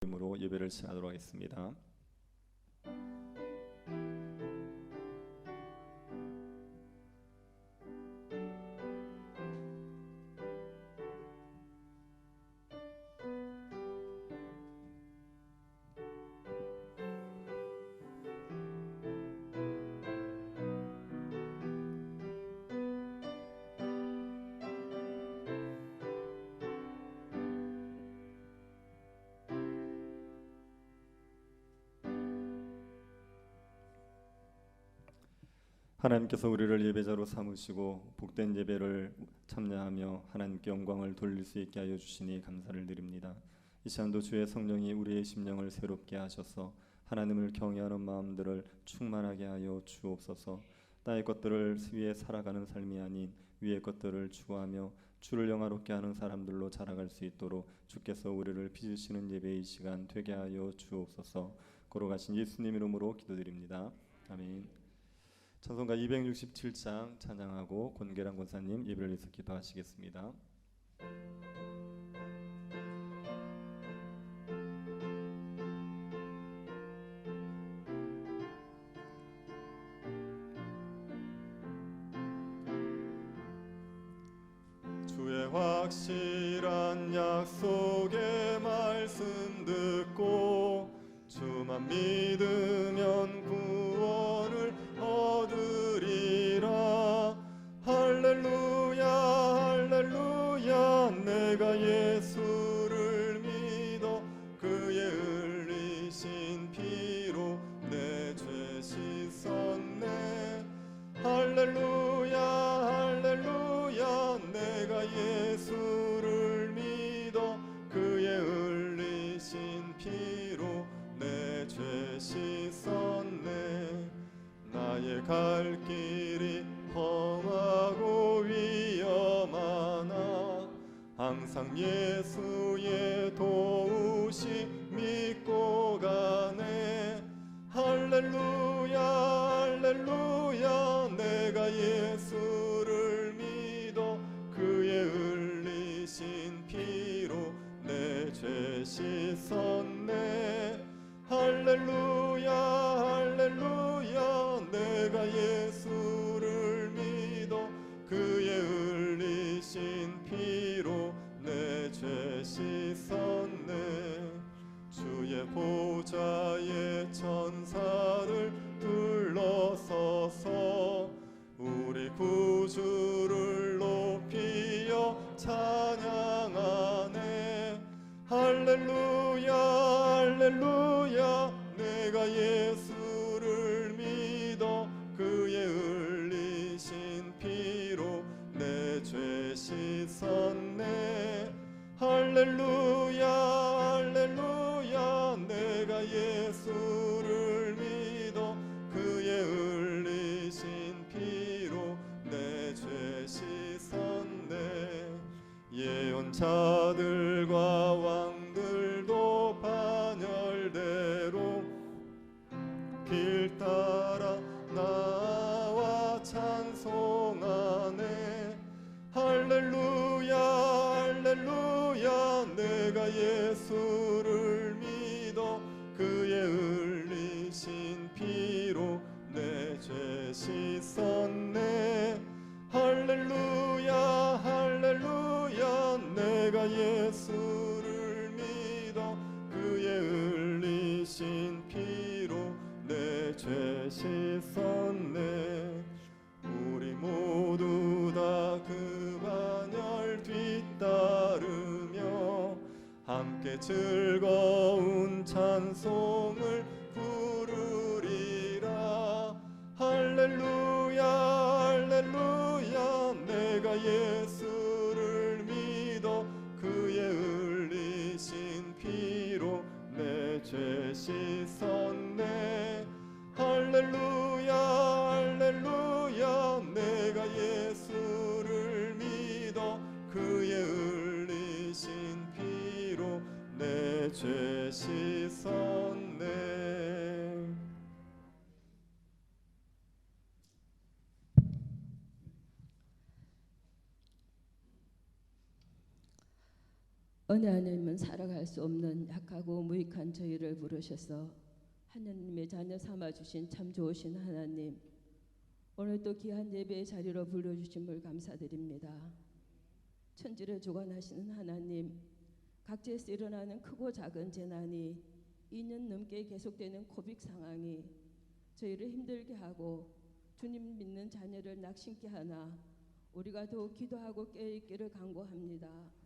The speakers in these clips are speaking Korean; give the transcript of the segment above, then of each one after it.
이름으로 예배를 시작하도록 하겠습니다. 하나님께서 우리를 예배자로 삼으시고 복된 예배를 참여하며 하나님께 영광을 돌릴 수 있게 하여 주시니 감사를 드립니다. 이 시간도 주의 성령이 우리의 심령을 새롭게 하셔서 하나님을 경외하는 마음들을 충만하게 하여 주옵소서. 땅의 것들을 위해 살아가는 삶이 아닌 위의 것들을 추구하며 주를 영화롭게 하는 사람들로 자라갈 수 있도록 주께서 우리를 빚으시는 예배의 시간 되게 하여 주옵소서. 걸어가신 예수님 이름으로 기도드립니다. 아멘. 찬송가 267장 찬양하고 권계란 권사님 예배를 위해서 기도하시겠습니다. 주의 확실한 약속의 말씀 듣고 주만 믿으면 구원을 얻으리라. 할렐루야 할렐루야 내가 예수를 믿어 그의 흘리신 피로 내 죄 씻었네. 할렐루야 할렐루야 내가 예수를 믿어 그의 흘리신 피로 내 죄 씻었네. 나의 갈 길이 험하고 위험하나 항상 예수의 도우심 믿고 가네. 할렐루야 할렐루야 내가 예수를 믿어 그의 흘리신 피로 내 죄 씻었네. 할렐루야 할렐루야 내가 예수를 믿어 그의 흘리신 피로 내 죄 씻었네. 주의 보좌의 천사들 둘러서서 우리 구주를 높이어 찬양하네. 할렐루야 할렐루야 내가 예수를 믿어 그의 흘리신 피로 내 죄 씻었네. 할렐루야 할렐루야 내가 예수를 믿어 그의 흘리신 피로 내 죄 씻었네. 예언자들과 왕들도 반열대로 길 따라 나와 찬송하네. 할렐루야 할렐루야 내가 예수를 믿어 그의 흘리신 피로 내 죄 씻었네. 할렐루야 할렐루야 내가 예수를 믿어 그의 흘리신 피로 내 죄 씻었네. 우리 모두 다 그 반열 뒤따르며 함께 즐거운 찬송을 부르리라. 할렐루야 할렐루야 내가 예수를 믿어 그의 흘리신 피로 내 죄 씻었네. 할렐루야 할렐루야 내가 예수를 믿어 그의 흘리신 피로 내 죄 씻었네. 은혜 아니면 살아갈 수 없는 약하고 무익한 저희를 부르셔서 하나님의 자녀 삼아주신 참 좋으신 하나님, 오늘 또 귀한 예배의 자리로 불러주심을 감사드립니다. 천지를 주관하시는 하나님, 각지에서 일어나는 크고 작은 재난이 2년 넘게 계속되는 코빅 상황이 저희를 힘들게 하고 주님 믿는 자녀를 낙심케 하나 우리가 더욱 기도하고 깨어있기를 간구합니다.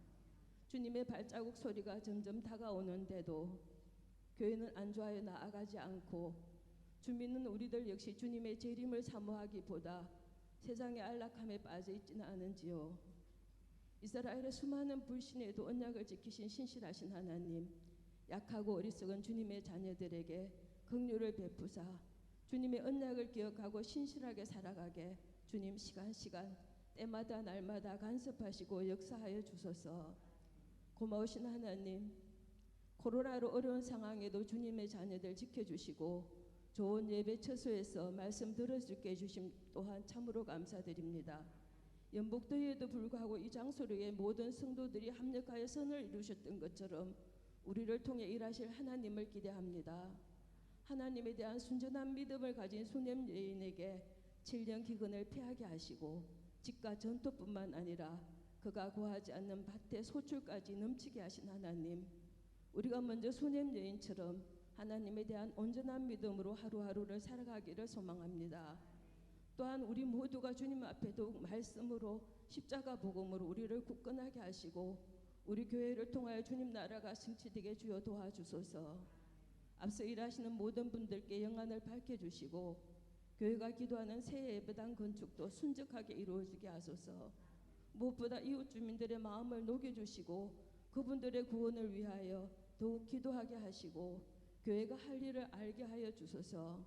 주님의 발자국 소리가 점점 다가오는데도 교회는 안주하여 나아가지 않고 주민은 우리들 역시 주님의 재림을 사모하기보다 세상의 안락함에 빠져 있지는 않은지요. 이스라엘의 수많은 불신에도 언약을 지키신 신실하신 하나님, 약하고 어리석은 주님의 자녀들에게 긍휼을 베푸사 주님의 언약을 기억하고 신실하게 살아가게 주님 시간 때마다 날마다 간섭하시고 역사하여 주소서. 고마우신 하나님, 코로나로 어려운 상황에도 주님의 자녀들 지켜주시고 좋은 예배 처소에서 말씀 들어주게 해주심 또한 참으로 감사드립니다. 연복더위에도 불구하고 이 장소에 모든 성도들이 합력하여 선을 이루셨던 것처럼 우리를 통해 일하실 하나님을 기대합니다. 하나님에 대한 순전한 믿음을 가진 수냄 여인에게 7년 기근을 피하게 하시고 집과 전토뿐만 아니라 그가 구하지 않는 밭의 소출까지 넘치게 하신 하나님, 우리가 먼저 수냄 여인처럼 하나님에 대한 온전한 믿음으로 하루하루를 살아가기를 소망합니다. 또한 우리 모두가 주님 앞에 더욱 말씀으로 십자가 복음으로 우리를 굳건하게 하시고 우리 교회를 통하여 주님 나라가 승치되게 주여 도와주소서. 앞서 일하시는 모든 분들께 영안을 밝혀주시고 교회가 기도하는 새 예배당 건축도 순적하게 이루어지게 하소서. 무엇보다 이웃 주민들의 마음을 녹여주시고 그분들의 구원을 위하여 더욱 기도하게 하시고 교회가 할 일을 알게 하여 주소서.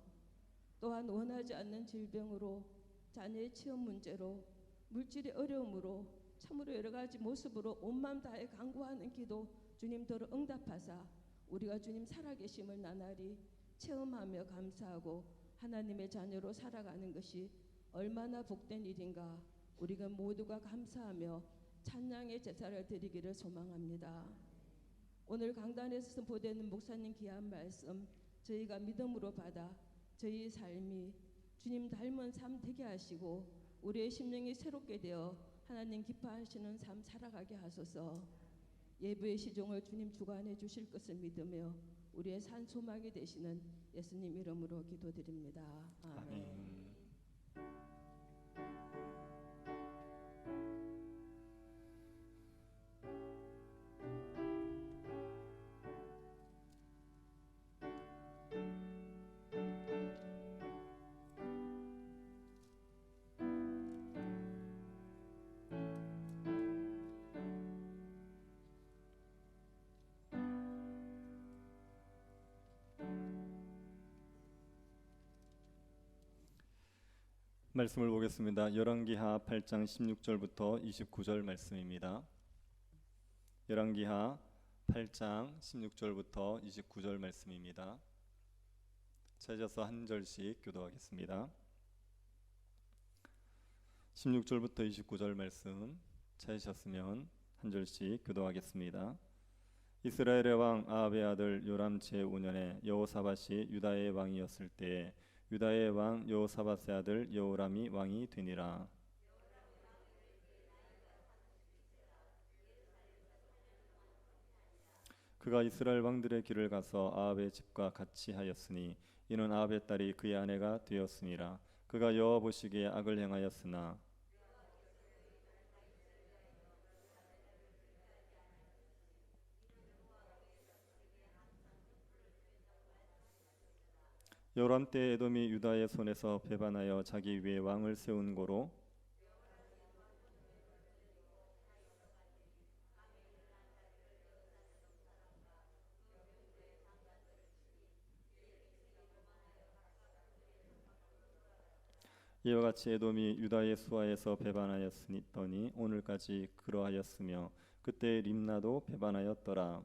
또한 원하지 않는 질병으로 자녀의 취업 문제로 물질의 어려움으로 참으로 여러 가지 모습으로 온 마음 다해 간구하는 기도 주님더러 응답하사 우리가 주님 살아계심을 나날이 체험하며 감사하고 하나님의 자녀로 살아가는 것이 얼마나 복된 일인가 우리가 모두가 감사하며 찬양의 제사를 드리기를 소망합니다. 오늘 강단에서 보내는 목사님 귀한 말씀 저희가 믿음으로 받아 저희 삶이 주님 닮은 삶 되게 하시고 우리의 심령이 새롭게 되어 하나님 기뻐하시는 삶 살아가게 하소서. 예배의 시종을 주님 주관해 주실 것을 믿으며 우리의 산 소망이 되시는 예수님 이름으로 기도드립니다. 아멘. 말씀을 보겠습니다. 열왕기하 8장 16절부터 29절 말씀입니다. 열왕기하 8장 16절부터 29절 말씀입니다. 찾아서 한 절씩 교도하겠습니다. 16절부터 29절 말씀 찾으셨으면 한 절씩 교도하겠습니다. 이스라엘의 왕 아합의 아들 요람 제5년에 여호사밧이 유다의 왕이었을 때에 유다의 왕 여호사밧의 아들 여호람이 왕이 되니라. 그가 이스라엘 왕들의 길을 가서 아합의 집과 같이 하였으니 이는 아합의 딸이 그의 아내가 되었음이라. 그가 여호와 보시기에 악을 행하였으나 여호람 때 에돔이 유다의 손에서 배반하여 자기 위에 왕을 세운 고로 이와 같이 에돔이 유다의 수하에서 배반하였으니 오늘까지 그러하였으며 그때 림나도 배반하였더라.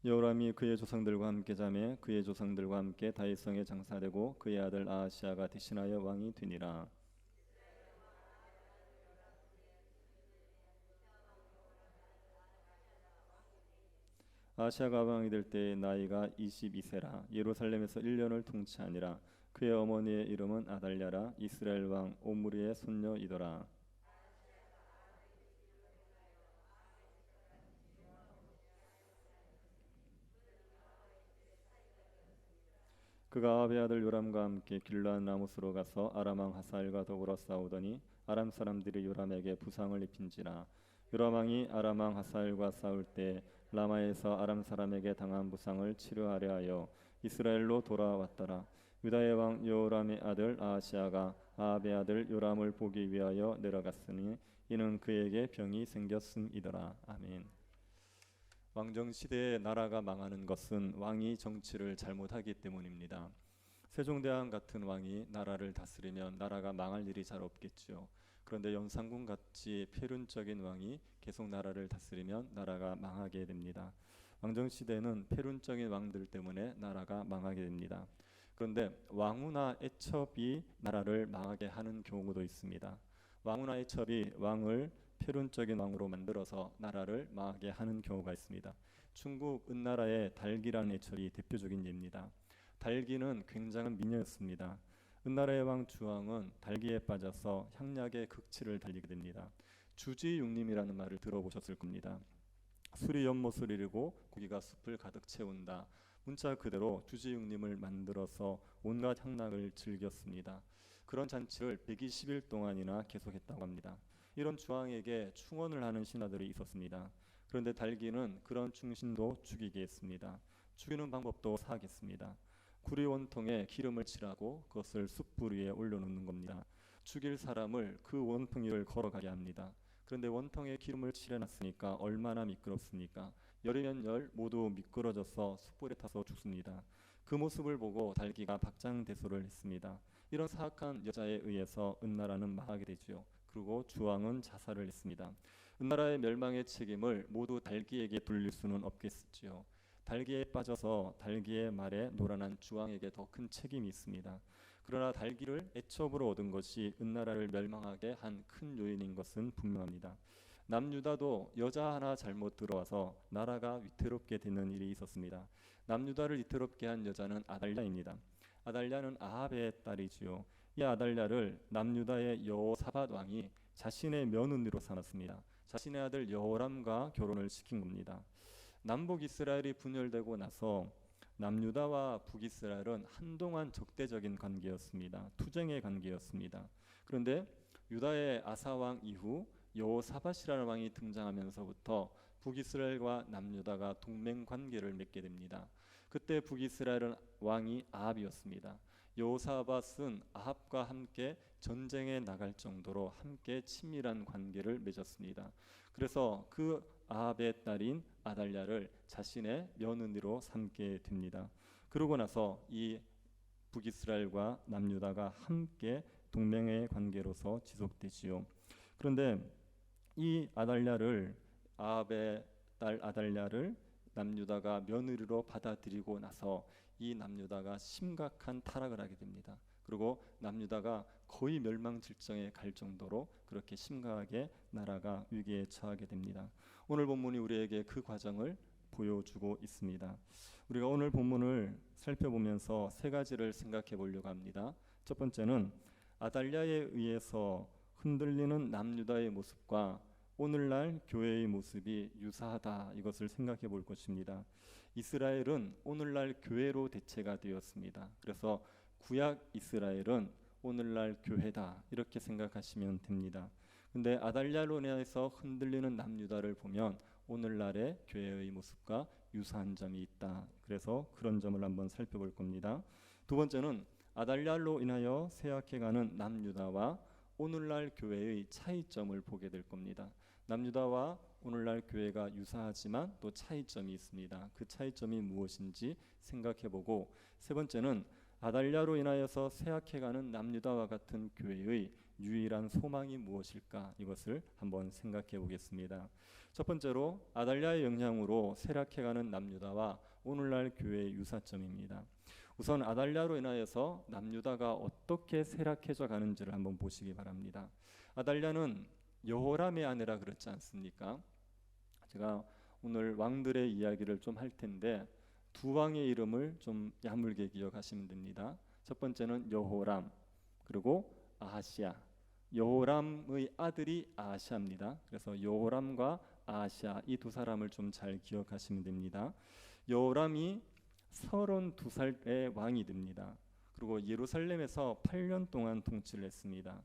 여호람이 그의 조상들과 함께 자매 그의 조상들과 함께 다윗성에 장사되고 그의 아들 아하시아가 대신하여 왕이 되니라. 아시아가 왕이 될 때의 나이가 22세라. 예루살렘에서 1년을 통치하니라. 그의 어머니의 이름은 아달랴라. 이스라엘 왕 오므리의 손녀이더라. 그가 아합의 아들 요람과 함께 길르앗 라모스로 가서 아람 왕 하사엘과 더불어 싸우더니 아람 사람들이 요람에게 부상을 입힌지라. 요람 왕이 아람 왕 하사엘과 싸울 때 라마에서 아람 사람에게 당한 부상을 치료하려 하여 이스라엘로 돌아왔더라. 유다의 왕 요람의 아들 아하시아가 아합의 아들 요람을 보기 위하여 내려갔으니 이는 그에게 병이 생겼음이더라. 아멘. 왕정 시대에 나라가 망하는 것은 왕이 정치를 잘못하기 때문입니다. 세종대왕 같은 왕이 나라를 다스리면 나라가 망할 일이 잘 없겠죠. 그런데 연산군 같이 패륜적인 왕이 계속 나라를 다스리면 나라가 망하게 됩니다. 왕정 시대는 패륜적인 왕들 때문에 나라가 망하게 됩니다. 그런데 왕후나 애첩이 나라를 망하게 하는 경우도 있습니다. 왕후나 애첩이 왕을 패륜적인 왕으로 만들어서 나라를 망하게 하는 경우가 있습니다. 중국 은나라의 달기라는 애첩이 대표적인 예입니다. 달기는 굉장한 미녀였습니다. 은나라의 왕 주왕은 달기에 빠져서 향락의 극치를 달리게 됩니다. 주지육림이라는 말을 들어보셨을 겁니다. 술이 연못을 이루고 고기가 숲을 가득 채운다. 문자 그대로 주지육림을 만들어서 온갖 향락을 즐겼습니다. 그런 잔치를 120일 동안이나 계속했다고 합니다. 이런 주왕에게 충원을 하는 신하들이 있었습니다. 그런데 달기는 그런 충신도 죽이게 했습니다. 죽이는 방법도 사악했습니다. 구리 원통에 기름을 칠하고 그것을 숯불 위에 올려놓는 겁니다. 죽일 사람을 그 원통 위를 걸어가게 합니다. 그런데 원통에 기름을 칠해놨으니까 얼마나 미끄럽습니까? 열이면 열 모두 미끄러져서 숯불에 타서 죽습니다. 그 모습을 보고 달기가 박장대소를 했습니다. 이런 사악한 여자에 의해서 은나라는 망하게 되지요. 그리고 주왕은 자살을 했습니다. 은나라의 멸망의 책임을 모두 달기에게 돌릴 수는 없겠지요. 달기에 빠져서 달기의 말에 노란한 주왕에게 더 큰 책임이 있습니다. 그러나 달기를 애첩으로 얻은 것이 은나라를 멸망하게 한 큰 요인인 것은 분명합니다. 남유다도 여자 하나 잘못 들어와서 나라가 위태롭게 되는 일이 있었습니다. 남유다를 위태롭게 한 여자는 아달랴입니다. 아달랴는 아합의 딸이지요. 이 아달랴를 남유다의 여호사밧 왕이 자신의 며느리로 삼았습니다. 자신의 아들 여호람과 결혼을 시킨 겁니다. 남북 이스라엘이 분열되고 나서 남유다와 북이스라엘은 한동안 적대적인 관계였습니다. 투쟁의 관계였습니다. 그런데 유다의 아사왕 이후 여호사밧이라는 왕이 등장하면서부터 북이스라엘과 남유다가 동맹 관계를 맺게 됩니다. 그때 북이스라엘은 왕이 아합이었습니다. 여호사밧은 아합과 함께 전쟁에 나갈 정도로 함께 친밀한 관계를 맺었습니다. 그래서 그 아합의 딸인 아달랴를 자신의 며느리로 삼게 됩니다. 그러고 나서 이 북이스라엘과 남유다가 함께 동맹의 관계로서 지속되지요. 그런데 이 아달랴를 아합의 딸 아달랴를 남유다가 며느리로 받아들이고 나서 이 남유다가 심각한 타락을 하게 됩니다. 그리고 남유다가 거의 멸망질정에 갈 정도로 그렇게 심각하게 나라가 위기에 처하게 됩니다. 오늘 본문이 우리에게 그 과정을 보여주고 있습니다. 우리가 오늘 본문을 살펴보면서 세 가지를 생각해 보려고 합니다. 첫 번째는 아달랴에 의해서 흔들리는 남유다의 모습과 오늘날 교회의 모습이 유사하다, 이것을 생각해 볼 것입니다. 이스라엘은 오늘날 교회로 대체가 되었습니다. 그래서 구약 이스라엘은 오늘날 교회다, 이렇게 생각하시면 됩니다. 근데 아달랴로 인해서 흔들리는 남유다를 보면 오늘날의 교회의 모습과 유사한 점이 있다. 그래서 그런 점을 한번 살펴볼 겁니다. 두 번째는 아달랴로 인하여 쇠약해가는 남유다와 오늘날 교회의 차이점을 보게 될 겁니다. 남유다와 오늘날 교회가 유사하지만 또 차이점이 있습니다. 그 차이점이 무엇인지 생각해보고, 세 번째는 아달랴로 인하여서 쇠약해가는 남유다와 같은 교회의 유일한 소망이 무엇일까, 이것을 한번 생각해 보겠습니다. 첫 번째로 아달랴의 영향으로 쇠락해가는 남유다와 오늘날 교회의 유사점입니다. 우선 아달랴로 인하여서 남유다가 어떻게 쇠락해져 가는지를 한번 보시기 바랍니다. 아달랴는 여호람의 아내라 그랬지 않습니까? 제가 오늘 왕들의 이야기를 좀 할 텐데 두 왕의 이름을 좀 야물게 기억하시면 됩니다. 첫 번째는 여호람, 그리고 아하시야. 여호람의 아들이 아하시아입니다. 그래서 여호람과 아하시아 이 두 사람을 좀 잘 기억하시면 됩니다. 여호람이 32살의 왕이 됩니다. 그리고 예루살렘에서 8년 동안 통치를 했습니다.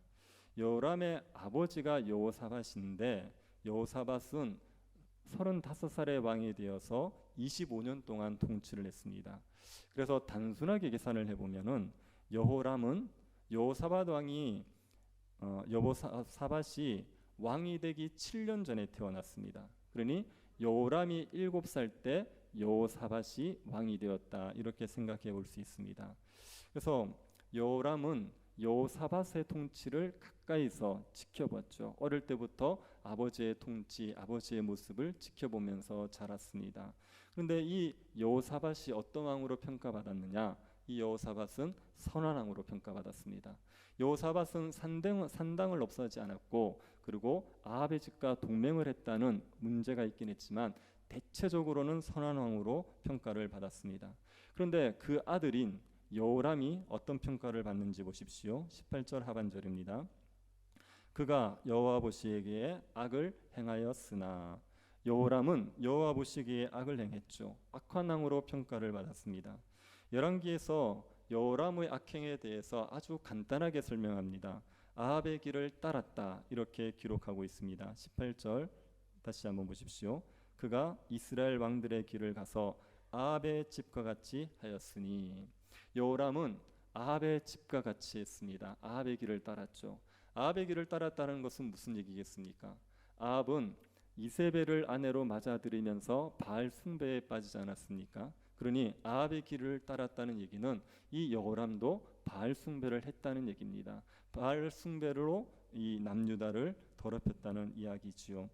여호람의 아버지가 여호사밧인데 여호사밧은 35살의 왕이 되어서 25년 동안 통치를 했습니다. 그래서 단순하게 계산을 해보면은 여호람은 여호사밧 왕이 여호사밧이 왕이 되기 7년 전에 태어났습니다. 그러니 여호람이 7살 때 여호사밧이 왕이 되었다 이렇게 생각해 볼 수 있습니다. 그래서 여호람은 여호사밧의 통치를 가까이서 지켜봤죠. 어릴 때부터 아버지의 통치, 아버지의 모습을 지켜보면서 자랐습니다. 그런데 이 여호사밧이 어떤 왕으로 평가받았느냐? 이 여호사밧은 선한 왕으로 평가받았습니다. 여호사밧은 산당을 없애지 않았고, 그리고 아합의 집과 동맹을 했다는 문제가 있긴 했지만 대체적으로는 선한 왕으로 평가를 받았습니다. 그런데 그 아들인 여호람이 어떤 평가를 받는지 보십시오. 18절 하반절입니다. 그가 여호와 보시기에 악을 행하였으나, 여호람은 여호와 보시기에 악을 행했죠. 악한 왕으로 평가를 받았습니다. 열왕기에서 여호람의 악행에 대해서 아주 간단하게 설명합니다. 아합의 길을 따랐다 이렇게 기록하고 있습니다. 18절 다시 한번 보십시오. 그가 이스라엘 왕들의 길을 가서 아합의 집과 같이 하였으니, 여호람은 아합의 집과 같이 했습니다. 아합의 길을 따랐죠. 아합의 길을 따랐다는 것은 무슨 얘기겠습니까? 아합은 이세벨을 아내로 맞아들이면서 바알 숭배에 빠지지 않았습니까? 그러니 아합의 길을 따랐다는 얘기는 이 여호람도 바알 숭배를 했다는 얘기입니다. 바알 숭배로 이 남유다를 더럽혔다는 이야기지요.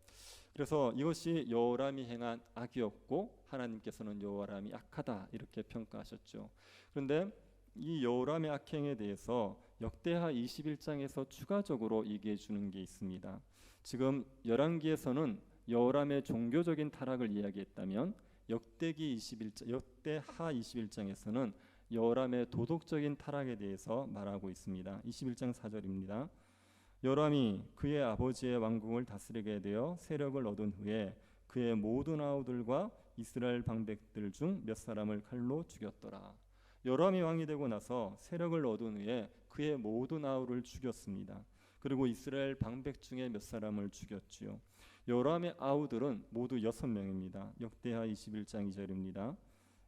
그래서 이것이 여호람이 행한 악이었고 하나님께서는 여호람이 악하다 이렇게 평가하셨죠. 그런데 이 여호람의 악행에 대해서 역대하 21장에서 추가적으로 얘기해 주는 게 있습니다. 지금 열왕기에서는 여호람의 종교적인 타락을 이야기했다면 역대하 21장에서는 여호람의 도덕적인 타락에 대해서 말하고 있습니다. 21장 4절입니다. 여호람이 그의 아버지의 왕궁을 다스리게 되어 세력을 얻은 후에 그의 모든 아우들과 이스라엘 방백들 중 몇 사람을 칼로 죽였더라. 여호람이 왕이 되고 나서 세력을 얻은 후에 그의 모든 아우를 죽였습니다. 그리고 이스라엘 방백 중에 몇 사람을 죽였지요. 여호람의 아우들은 모두 6명입니다. 역대하 21장 2절입니다.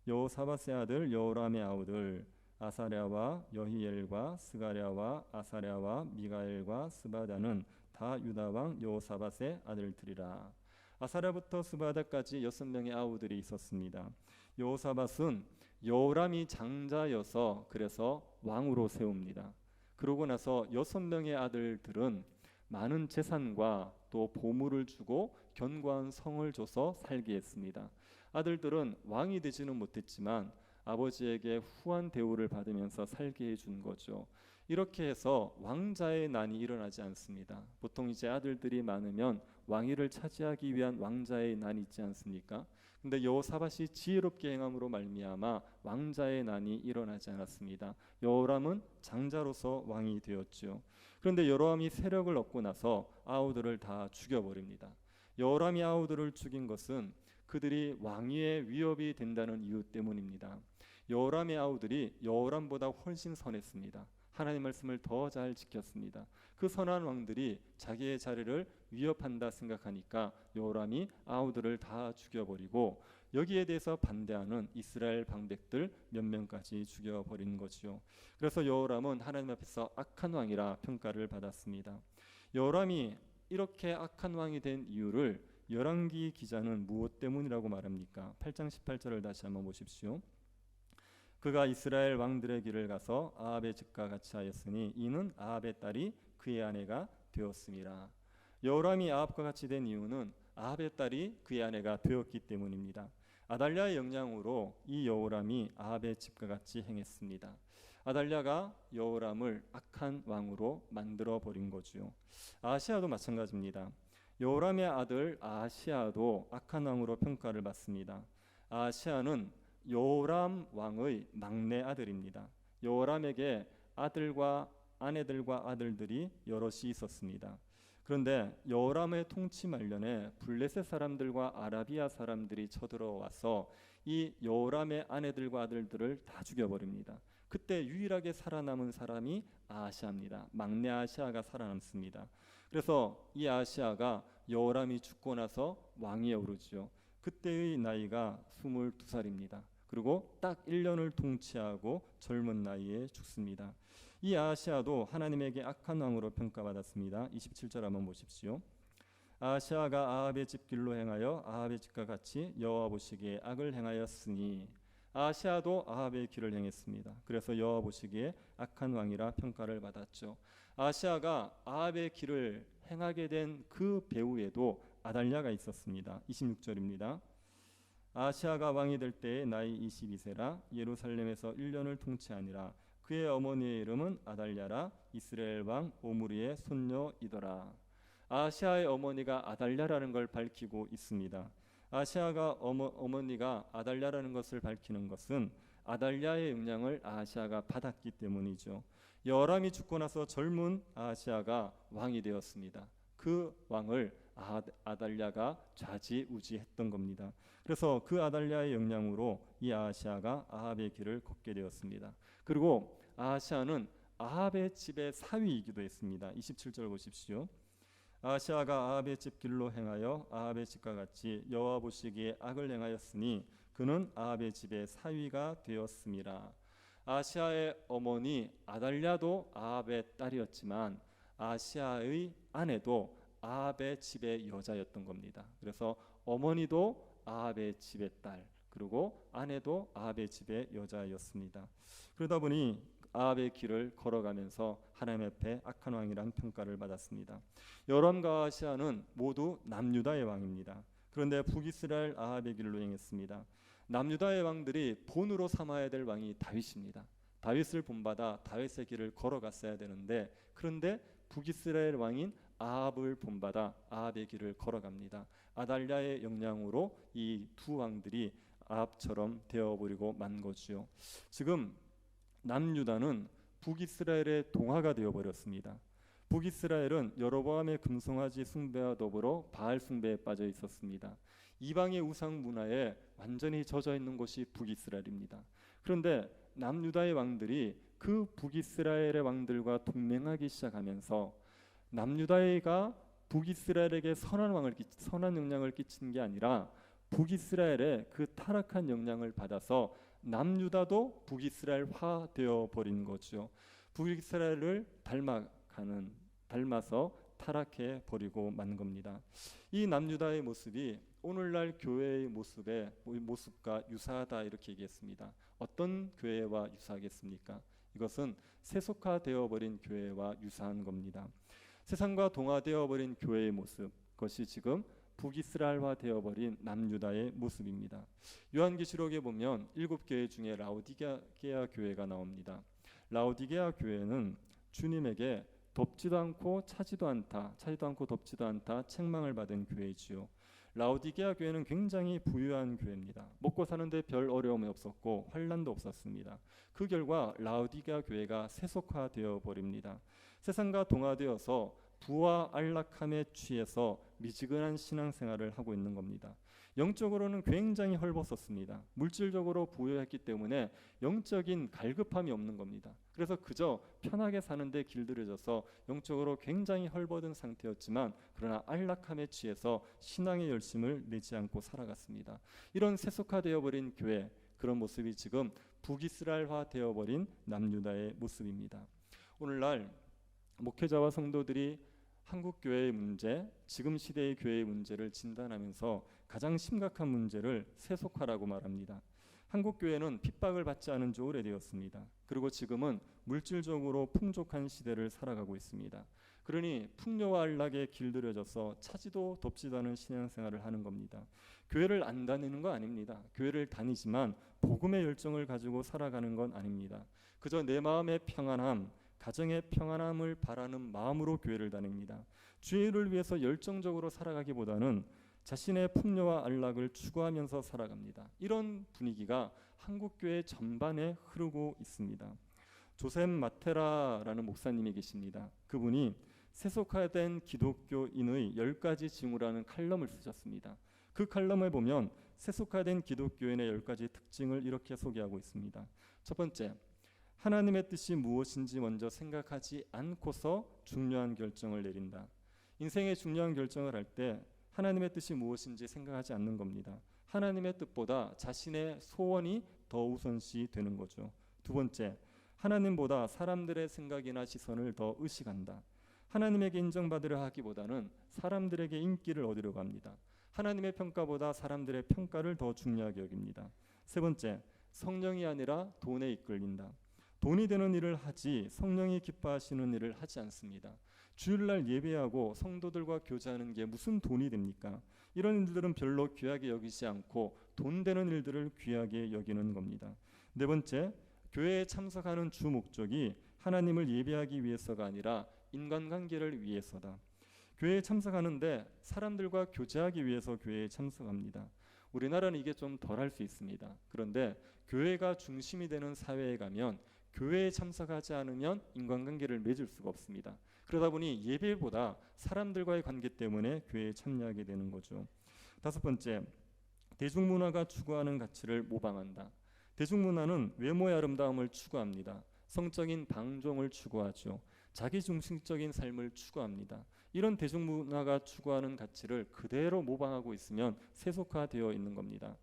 여호사밧의 아들 여호람의 아우들 아사랴와 여히엘과 스가랴와 아사랴와 미가엘과 스바다는 다 유다 왕 여호사밧의 아들들이라. 아사랴부터 스바다까지 6명의 아우들이 있었습니다. 여호사밧은 여호람이 장자여서 그래서 왕으로 세웁니다. 그러고 나서 6명의 아들들은 많은 재산과 또 보물을 주고 견고한 성을 줘서 살게 했습니다. 아들들은 왕이 되지는 못했지만 아버지에게 후한 대우를 받으면서 살게 해준 거죠. 이렇게 해서 왕자의 난이 일어나지 않습니다. 보통 이제 아들들이 많으면 왕위를 차지하기 위한 왕자의 난이 있지 않습니까? 근데 여호사밧이 지혜롭게 행함으로 말미암아 왕자의 난이 일어나지 않았습니다. 여호람은 장자로서 왕이 되었죠. 그런데 여호람이 세력을 얻고 나서 아우들을 다 죽여버립니다. 여호람이 아우들을 죽인 것은 그들이 왕위에 위협이 된다는 이유 때문입니다. 여호람의 아우들이 여호람보다 훨씬 선했습니다. 하나님 말씀을 더 잘 지켰습니다. 그 선한 왕들이 자기의 자리를 위협한다 생각하니까 여호람이 아우들을 다 죽여버리고 여기에 대해서 반대하는 이스라엘 방백들 몇 명까지 죽여버린 거지요. 그래서 여호람은 하나님 앞에서 악한 왕이라 평가를 받았습니다. 여호람이 이렇게 악한 왕이 된 이유를 열왕기 기자는 무엇 때문이라고 말합니까? 8장 18절을 다시 한번 보십시오. 그가 이스라엘 왕들의 길을 가서 아합의 집과 같이 하였으니 이는 아합의 딸이 그의 아내가 되었음이라. 여호람이 아합과 같이 된 이유는 아합의 딸이 그의 아내가 되었기 때문입니다. 아달랴의 영향으로 이 여호람이 아합의 집과 같이 행했습니다. 아달랴가 여호람을 악한 왕으로 만들어 버린 거지요. 아하시아도 마찬가지입니다. 요람의 아들 아하시아도 악한 왕으로 평가를 받습니다. 아하시아는 요람 왕의 막내 아들입니다. 요람에게 아들과 아내들과 아들들이 여럿이 있었습니다. 그런데 요람의 통치 말년에 블레셋 사람들과 아라비아 사람들이 쳐들어와서 이 요람의 아내들과 아들들을 다 죽여버립니다. 그때 유일하게 살아남은 사람이 아하시아입니다. 막내 아하시아가 살아남습니다. 그래서 이 아하시아가 요람이 죽고 나서 왕위에 오르지요. 그때의 나이가 22살입니다. 그리고 딱 1년을 통치하고 젊은 나이에 죽습니다. 이 아하시아도 하나님에게 악한 왕으로 평가받았습니다. 27절 한번 보십시오. 아하시아가 아합의 집 길로 행하여 아합의 집과 같이 여호와 보시기에 악을 행하였으니, 아하시아도 아합의 길을 행했습니다. 그래서 여호와 보시기에 악한 왕이라 평가를 받았죠. 아하시아가 아합의 길을 행하게 된 그 배후에도 아달랴가 있었습니다. 26절입니다. 아하시아가 왕이 될 때에 나이 22세라 예루살렘에서 1년을 통치하니라. 그의 어머니의 이름은 아달랴라 이스라엘 왕 오므리의 손녀이더라. 아하시아의 어머니가 아달랴라는 걸 밝히고 있습니다. 아하시아가 어머니가 아달랴라는 것을 밝히는 것은 아달랴의 영향을 아하시아가 받았기 때문이죠. 여람이 죽고 나서 젊은 아하시아가 왕이 되었습니다. 그 왕을 아달랴가 좌지우지했던 겁니다. 그래서 그 아달랴의 영향으로 이 아하시아가 아합의 길을 걷게 되었습니다. 그리고 아하시아는 아합의 집의 사위이기도 했습니다. 27절 보십시오. 아하시아가 아합의 집 길로 행하여 아합의 집과 같이 여호와 보시기에 악을 행하였으니 그는 아합의 집의 사위가 되었음이라. 아하시아의 어머니 아달랴도 아합의 딸이었지만 아하시아의 아내도 아합의 집의 여자였던 겁니다. 그래서 어머니도 아합의 집의 딸, 그리고 아내도 아합의 집의 여자였습니다. 그러다 보니 아합의 길을 걸어가면서 하나님 앞에 악한 왕이란 평가를 받았습니다. 여람과 아하시아는 모두 남유다의 왕입니다. 그런데 북이스라엘 아합의 길로 행했습니다. 남유다의 왕들이 본으로 삼아야 될 왕이 다윗입니다. 다윗을 본받아 다윗의 길을 걸어갔어야 되는데, 그런데 북이스라엘 왕인 아합을 본받아 아합의 길을 걸어갑니다. 아달랴의 영향으로 이 두 왕들이 아합처럼 되어버리고 만 거지요. 지금 남유다는 북이스라엘의 동화가 되어버렸습니다. 북이스라엘은 여로보암의 금송아지 숭배와 더불어 바알 숭배에 빠져 있었습니다. 이방의 우상 문화에 완전히 젖어 있는 곳이 북이스라엘입니다. 그런데 남유다의 왕들이 그 북이스라엘의 왕들과 동맹하기 시작하면서 남유다가 북이스라엘에게 선한 영향을 끼친 게 아니라 북이스라엘의 그 타락한 영향을 받아서 남유다도 북이스라엘화 되어 버린 거죠. 북이스라엘을 닮아서 타락해 버리고 만 겁니다. 이 남유다의 모습이 오늘날 교회의 모습과 유사하다 이렇게 얘기했습니다. 어떤 교회와 유사하겠습니까? 이것은 세속화되어 버린 교회와 유사한 겁니다. 세상과 동화되어 버린 교회의 모습, 그것이 지금 북이스라엘화 되어버린 남유다의 모습입니다. 요한계시록에 보면 7교회 중에 라오디게아 교회가 나옵니다. 라오디게아 교회는 주님에게 덥지도 않고 차지도 않고 덥지도 않다 책망을 받은 교회지요. 라오디게아 교회는 굉장히 부유한 교회입니다. 먹고 사는데 별 어려움이 없었고 환난도 없었습니다. 그 결과 라오디게아 교회가 세속화되어 버립니다. 세상과 동화되어서 부와 안락함에 취해서 미지근한 신앙생활을 하고 있는 겁니다. 영적으로는 굉장히 헐벗었습니다. 물질적으로 부유했기 때문에 영적인 갈급함이 없는 겁니다. 그래서 그저 편하게 사는데 길들여져서 영적으로 굉장히 헐벗은 상태였지만, 그러나 안락함에 취해서 신앙의 열심을 내지 않고 살아갔습니다. 이런 세속화되어버린 교회, 그런 모습이 지금 북이스라엘화 되어버린 남유다의 모습입니다. 오늘날 목회자와 성도들이 한국 교회의 문제, 지금 시대의 교회의 문제를 진단하면서 가장 심각한 문제를 세속화라고 말합니다. 한국 교회는 핍박을 받지 않은 지 오래되었습니다. 그리고 지금은 물질적으로 풍족한 시대를 살아가고 있습니다. 그러니 풍요와 안락에 길들여져서 차지도 덥지도 않은 신앙생활을 하는 겁니다. 교회를 안 다니는 거 아닙니다. 교회를 다니지만 복음의 열정을 가지고 살아가는 건 아닙니다. 그저 내 마음의 평안함, 가정의 평안함을 바라는 마음으로 교회를 다닙니다. 주의 일을 위해서 열정적으로 살아가기보다는 자신의 풍요와 안락을 추구하면서 살아갑니다. 이런 분위기가 한국 교회 전반에 흐르고 있습니다. 조셉 마테라라는 목사님이 계십니다. 그분이 세속화된 기독교인의 10가지 징후라는 칼럼을 쓰셨습니다. 그 칼럼에 보면 세속화된 기독교인의 10가지 특징을 이렇게 소개하고 있습니다. 첫 번째, 하나님의 뜻이 무엇인지 먼저 생각하지 않고서 중요한 결정을 내린다. 인생의 중요한 결정을 할 때 하나님의 뜻이 무엇인지 생각하지 않는 겁니다. 하나님의 뜻보다 자신의 소원이 더 우선시 되는 거죠. 두 번째, 하나님보다 사람들의 생각이나 시선을 더 의식한다. 하나님에게 인정받으려 하기보다는 사람들에게 인기를 얻으려고 합니다. 하나님의 평가보다 사람들의 평가를 더 중요하게 여깁니다. 세 번째, 성령이 아니라 돈에 이끌린다. 돈이 되는 일을 하지 성령이 기뻐하시는 일을 하지 않습니다. 주일날 예배하고 성도들과 교제하는 게 무슨 돈이 됩니까? 이런 일들은 별로 귀하게 여기지 않고 돈 되는 일들을 귀하게 여기는 겁니다. 네 번째, 교회에 참석하는 주 목적이 하나님을 예배하기 위해서가 아니라 인간관계를 위해서다. 교회에 참석하는데 사람들과 교제하기 위해서 교회에 참석합니다. 우리나라는 이게 좀 덜할 수 있습니다. 그런데 교회가 중심이 되는 사회에 가면 교회에 참석하지 않으면 인간관계를 맺을 수가 없습니다. 그러다 보니 예배보다 사람들과의 관계 때문에 교회에 참여하게 되는 거죠. 다섯 번째, 대중문화가 추구하는 가치를 모방한다. 대중문화는 외모의 아름다움을 추구합니다. 성적인 방종을 추구하죠. 자기중심적인 삶을 추구합니다. 이런 대중문화가 추구하는 가치를 그대로 모방하고 있으면 세속화되어 있는 겁니다.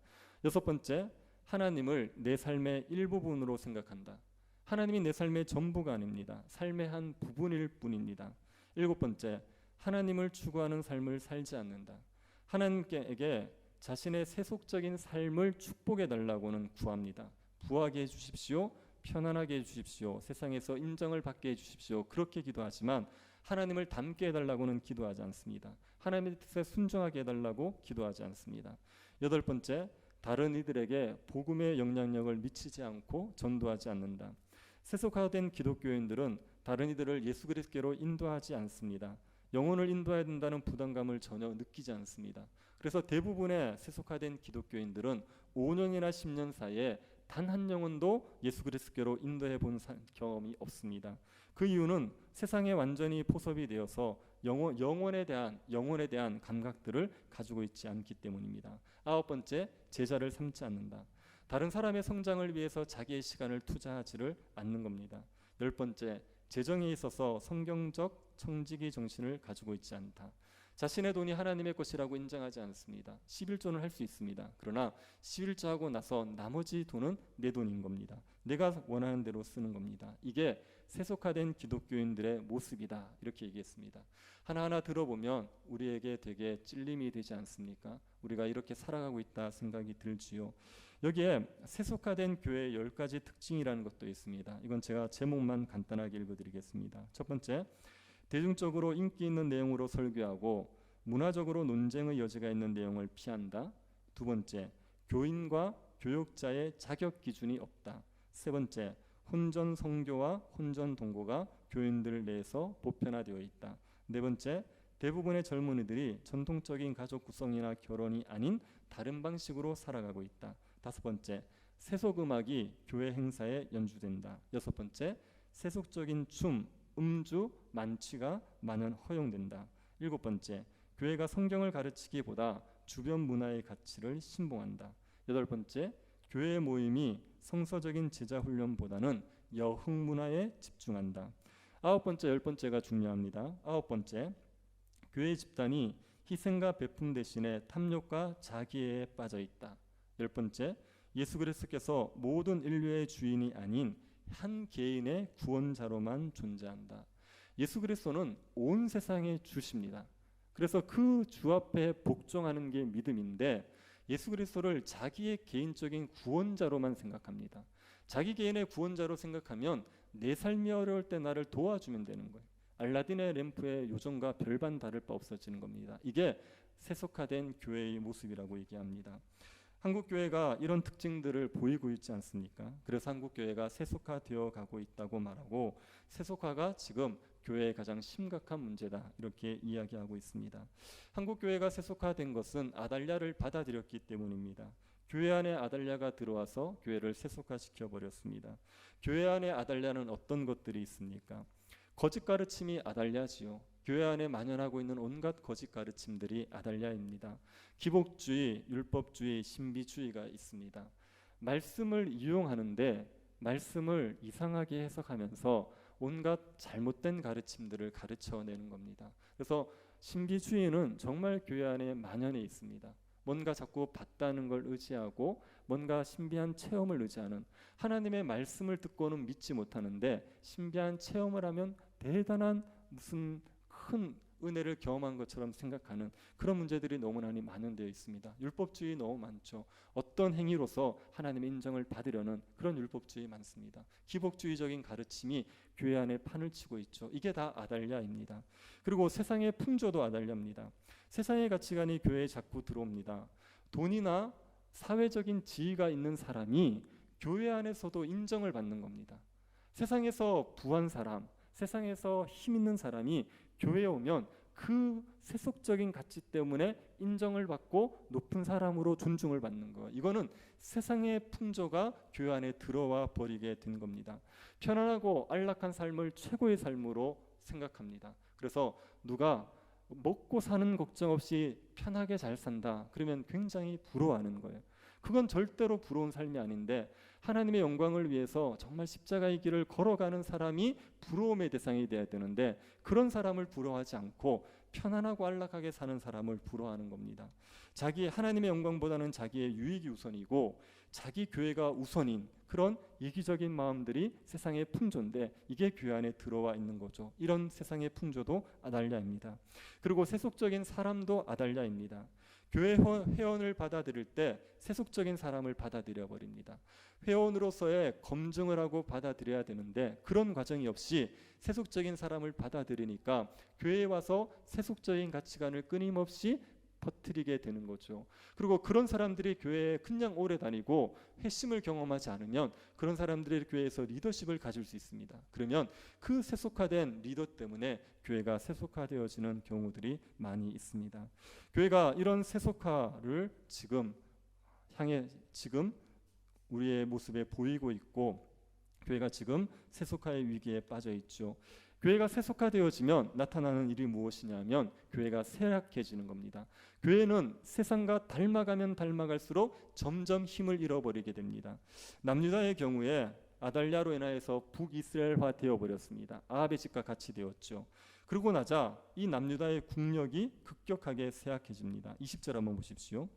여섯 번째, 하나님을 내 삶의 일부분으로 생각한다. 하나님이 내 삶의 전부가 아닙니다. 삶의 한 부분일 뿐입니다. 일곱 번째, 하나님을 추구하는 삶을 살지 않는다. 하나님께 자신의 세속적인 삶을 축복해 달라고는 구합니다. 부하게 해주십시오. 편안하게 해주십시오. 세상에서 인정을 받게 해주십시오. 그렇게 기도하지만 하나님을 닮게 해달라고는 기도하지 않습니다. 하나님의 뜻에 순종하게 해달라고 기도하지 않습니다. 여덟 번째, 다른 이들에게 복음의 영향력을 미치지 않고 전도하지 않는다. 세속화된 기독교인들은 다른 이들을 예수 그리스도로 인도하지 않습니다. 영혼을 인도해야 된다는 부담감을 전혀 느끼지 않습니다. 그래서 대부분의 세속화된 기독교인들은 5년이나 10년 사이에 단 한 영혼도 예수 그리스도로 인도해 본 경험이 없습니다. 그 이유는 세상에 완전히 포섭이 되어서 영혼에 대한 감각들을 가지고 있지 않기 때문입니다. 아홉 번째, 제자를 삼지 않는다. 다른 사람의 성장을 위해서 자기의 시간을 투자하지를 않는 겁니다. 열 번째, 재정에 있어서 성경적 청지기 정신을 가지고 있지 않다. 자신의 돈이 하나님의 것이라고 인정하지 않습니다. 11조는 할 수 있습니다. 그러나 11조하고 나서 나머지 돈은 내 돈인 겁니다. 내가 원하는 대로 쓰는 겁니다. 이게 세속화된 기독교인들의 모습이다. 이렇게 얘기했습니다. 하나하나 들어보면 우리에게 되게 찔림이 되지 않습니까? 우리가 이렇게 살아가고 있다 생각이 들지요. 여기에 세속화된 교회의 10가지 특징이라는 것도 있습니다. 이건 제가 제목만 간단하게 읽어드리겠습니다. 첫 번째, 대중적으로 인기 있는 내용으로 설교하고 문화적으로 논쟁의 여지가 있는 내용을 피한다. 두 번째, 교인과 교육자의 자격 기준이 없다. 세 번째, 혼전 성교와 혼전 동거가 교인들 내에서 보편화되어 있다. 네 번째, 대부분의 젊은이들이 전통적인 가족 구성이나 결혼이 아닌 다른 방식으로 살아가고 있다. 다섯 번째, 세속 음악이 교회 행사에 연주된다. 여섯 번째, 세속적인 춤, 음주, 만취가 만연 허용된다. 일곱 번째, 교회가 성경을 가르치기보다 주변 문화의 가치를 신봉한다. 여덟 번째, 교회 모임이 성서적인 제자 훈련보다는 여흥 문화에 집중한다. 아홉 번째, 열 번째가 중요합니다. 아홉 번째, 교회 집단이 희생과 베품 대신에 탐욕과 자기애에 빠져 있다. 열 번째, 예수 그리스도께서 모든 인류의 주인이 아닌 한 개인의 구원자로만 존재한다. 예수 그리스도는 온 세상의 주십니다. 그래서 그 주 앞에 복종하는 게 믿음인데 예수 그리스도를 자기의 개인적인 구원자로만 생각합니다. 자기 개인의 구원자로 생각하면 내 삶이 어려울 때 나를 도와주면 되는 거예요. 알라딘의 램프의 요정과 별반 다를 바 없어지는 겁니다. 이게 세속화된 교회의 모습이라고 얘기합니다. 한국 교회가 이런 특징들을 보이고 있지 않습니까? 그래서 한국 교회가 세속화되어 가고 있다고 말하고, 세속화가 지금 교회의 가장 심각한 문제다 이렇게 이야기하고 있습니다. 한국 교회가 세속화된 것은 아달랴를 받아들였기 때문입니다. 교회 안에 아달랴가 들어와서 교회를 세속화시켜 버렸습니다. 교회 안에 아달랴는 어떤 것들이 있습니까? 거짓 가르침이 아달랴지요. 교회 안에 만연하고 있는 온갖 거짓 가르침들이 아달랴입니다. 기복주의, 율법주의, 신비주의가 있습니다. 말씀을 이용하는데 말씀을 이상하게 해석하면서 온갖 잘못된 가르침들을 가르쳐내는 겁니다. 그래서 신비주의는 정말 교회 안에 만연해 있습니다. 뭔가 자꾸 봤다는 걸 의지하고 뭔가 신비한 체험을 의지하는, 하나님의 말씀을 듣고는 믿지 못하는데 신비한 체험을 하면 대단한 무슨 큰 은혜를 경험한 것처럼 생각하는 그런 문제들이 너무 많이 만연되어 있습니다. 율법주의 너무 많죠. 어떤 행위로서 하나님의 인정을 받으려는 그런 율법주의 많습니다. 기복주의적인 가르침이 교회 안에 판을 치고 있죠. 이게 다 아달랴입니다. 그리고 세상의 풍조도 아달랴입니다. 세상의 가치관이 교회에 자꾸 들어옵니다. 돈이나 사회적인 지위가 있는 사람이 교회 안에서도 인정을 받는 겁니다. 세상에서 부한 사람, 세상에서 힘 있는 사람이 교회에 오면 그 세속적인 가치 때문에 인정을 받고 높은 사람으로 존중을 받는 거예요. 이거는 세상의 풍조가 교회 안에 들어와 버리게 된 겁니다. 편안하고 안락한 삶을 최고의 삶으로 생각합니다. 그래서 누가 먹고 사는 걱정 없이 편하게 잘 산다 그러면 굉장히 부러워하는 거예요. 그건 절대로 부러운 삶이 아닌데, 하나님의 영광을 위해서 정말 십자가의 길을 걸어가는 사람이 부러움의 대상이 돼야 되는데, 그런 사람을 부러워하지 않고 편안하고 안락하게 사는 사람을 부러워하는 겁니다. 자기 하나님의 영광보다는 자기의 유익이 우선이고 자기 교회가 우선인 그런 이기적인 마음들이 세상의 풍조인데, 이게 교회 안에 들어와 있는 거죠. 이런 세상의 풍조도 아달랴입니다. 그리고 세속적인 사람도 아달랴입니다. 교회 회원을 받아들일 때 세속적인 사람을 받아들여 버립니다. 회원으로서의 검증을 하고 받아들여야 되는데 그런 과정이 없이 세속적인 사람을 받아들이니까 교회에 와서 세속적인 가치관을 끊임없이 퍼뜨리게 되는 거죠. 그리고 그런 사람들이 교회에 그냥 오래 다니고 회심을 경험하지 않으면 그런 사람들이 교회에서 리더십을 가질 수 있습니다. 그러면 그 세속화된 리더 때문에 교회가 세속화되어지는 경우들이 많이 있습니다. 교회가 이런 세속화를 지금 우리의 모습에 보이고 있고, 교회가 지금 세속화의 위기에 빠져 있죠. 교회가 세속화되어지면 나타나는 일이 무엇이냐면 교회가 쇠약해지는 겁니다. 교회는 세상과 닮아가면 닮아갈수록 점점 힘을 잃어버리게 됩니다. 남유다의 경우에 아달랴로 인하여서 북이스라엘화 되어버렸습니다. 아합의 집과 같이 되었죠. 그러고 나자 이 남유다의 국력이 급격하게 쇠약해집니다. 20절 한번 보십시오.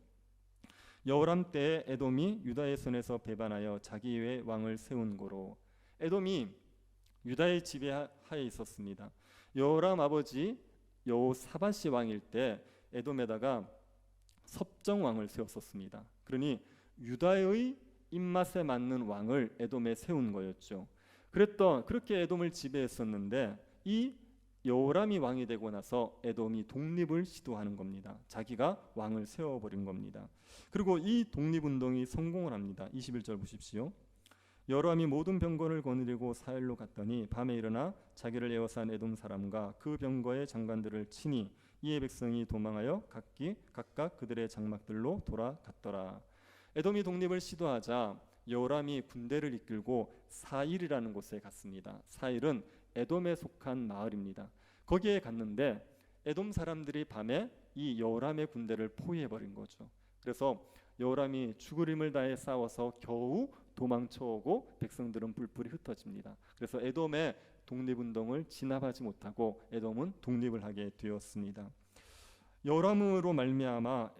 여호람 때에 에돔이 유다의 손에서 배반하여 자기 외에 왕을 세운 고로. 에돔이 유다의 지배하에 있었습니다. 여호람 아버지 여호사밧이 왕일 때 에돔에다가 섭정 왕을 세웠었습니다. 그러니 유다의 입맛에 맞는 왕을 에돔에 세운 거였죠. 그렇게 에돔을 지배했었는데 이 여호람이 왕이 되고 나서 에돔이 독립을 시도하는 겁니다. 자기가 왕을 세워버린 겁니다. 그리고 이 독립운동이 성공을 합니다. 21절 보십시오. 여호람이 모든 병거를 거느리고 사헬로 갔더니 밤에 일어나 자기를 에워싼 에돔 사람과 그 병거의 장관들을 치니 이에 백성이 도망하여 각각 그들의 장막들로 돌아갔더라. 에돔이 독립을 시도하자 여호람이 군대를 이끌고 사일이라는 곳에 갔습니다. 사일은 에돔에 속한 마을입니다. 거기에 갔는데 에돔 사람들이 밤에 이 여호람의 군대를 포위해버린 거죠. 그래서 여호람이 죽을 힘을 다해 싸워서 겨우 도망쳐오고 백성들은 뿔뿔이 흩어집니다. 그래서 에돔의 독립운동을 진압하지 못하고 에돔은 독립을 하게 되었습니다. 여호람으로 말미암아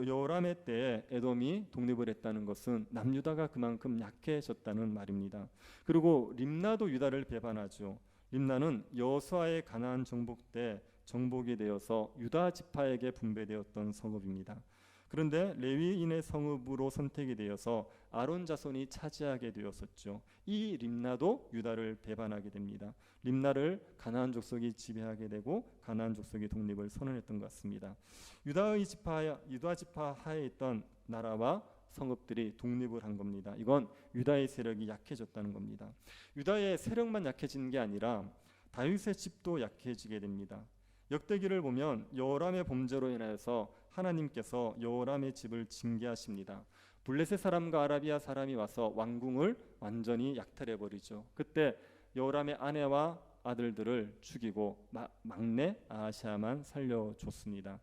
여호람의 때에 에돔이 독립을 했다는 것은 남유다가 그만큼 약해졌다는 말입니다. 그리고 림나도 유다를 배반하죠. 림나는 여호수아의 가나안 정복 때 정복이 되어서 유다 지파에게 분배되었던 성읍입니다. 그런데 레위인의 성읍으로 선택이 되어서 아론 자손이 차지하게 되었었죠. 이 림나도 유다를 배반하게 됩니다. 림나를 가나안 족속이 지배하게 되고 가나안 족속이 독립을 선언했던 것 같습니다. 유다 지파 하에 있던 나라와 성읍들이 독립을 한 겁니다. 이건 유다의 세력이 약해졌다는 겁니다. 유다의 세력만 약해지는 게 아니라 다윗의 집도 약해지게 됩니다. 역대기를 보면 여호람의 범죄로 인하여서 하나님께서 여호람의 집을 징계하십니다. 블레셋 사람과 아라비아 사람이 와서 왕궁을 완전히 약탈해 버리죠. 그때 여호람의 아내와 아들들을 죽이고 막내 아하시아만 살려줬습니다.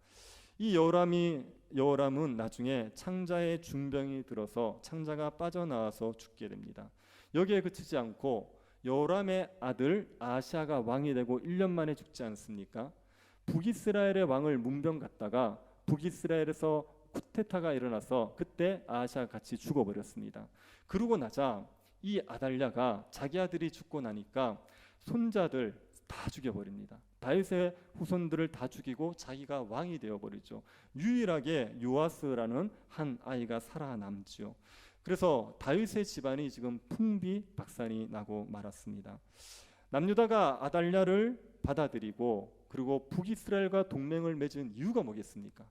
이 여호람은 나중에 창자의 중병이 들어서 창자가 빠져나와서 죽게 됩니다. 여기에 그치지 않고 여호람의 아들 아하시아가 왕이 되고 1년 만에 죽지 않습니까? 북이스라엘의 왕을 문병 갔다가 북이스라엘에서 쿠데타가 일어나서 그때 아하시아가 같이 죽어버렸습니다. 그러고 나자 이 아달랴가 자기 아들이 죽고 나니까 손자들 다 죽여버립니다. 다윗의 후손들을 다 죽이고 자기가 왕이 되어버리죠. 유일하게 요아스라는 한 아이가 살아남지요. 그래서 다윗의 집안이 지금 풍비박산이 나고 말았습니다. 남유다가 아달랴를 받아들이고 그리고 북이스라엘과 동맹을 맺은 이유가 뭐겠습니까?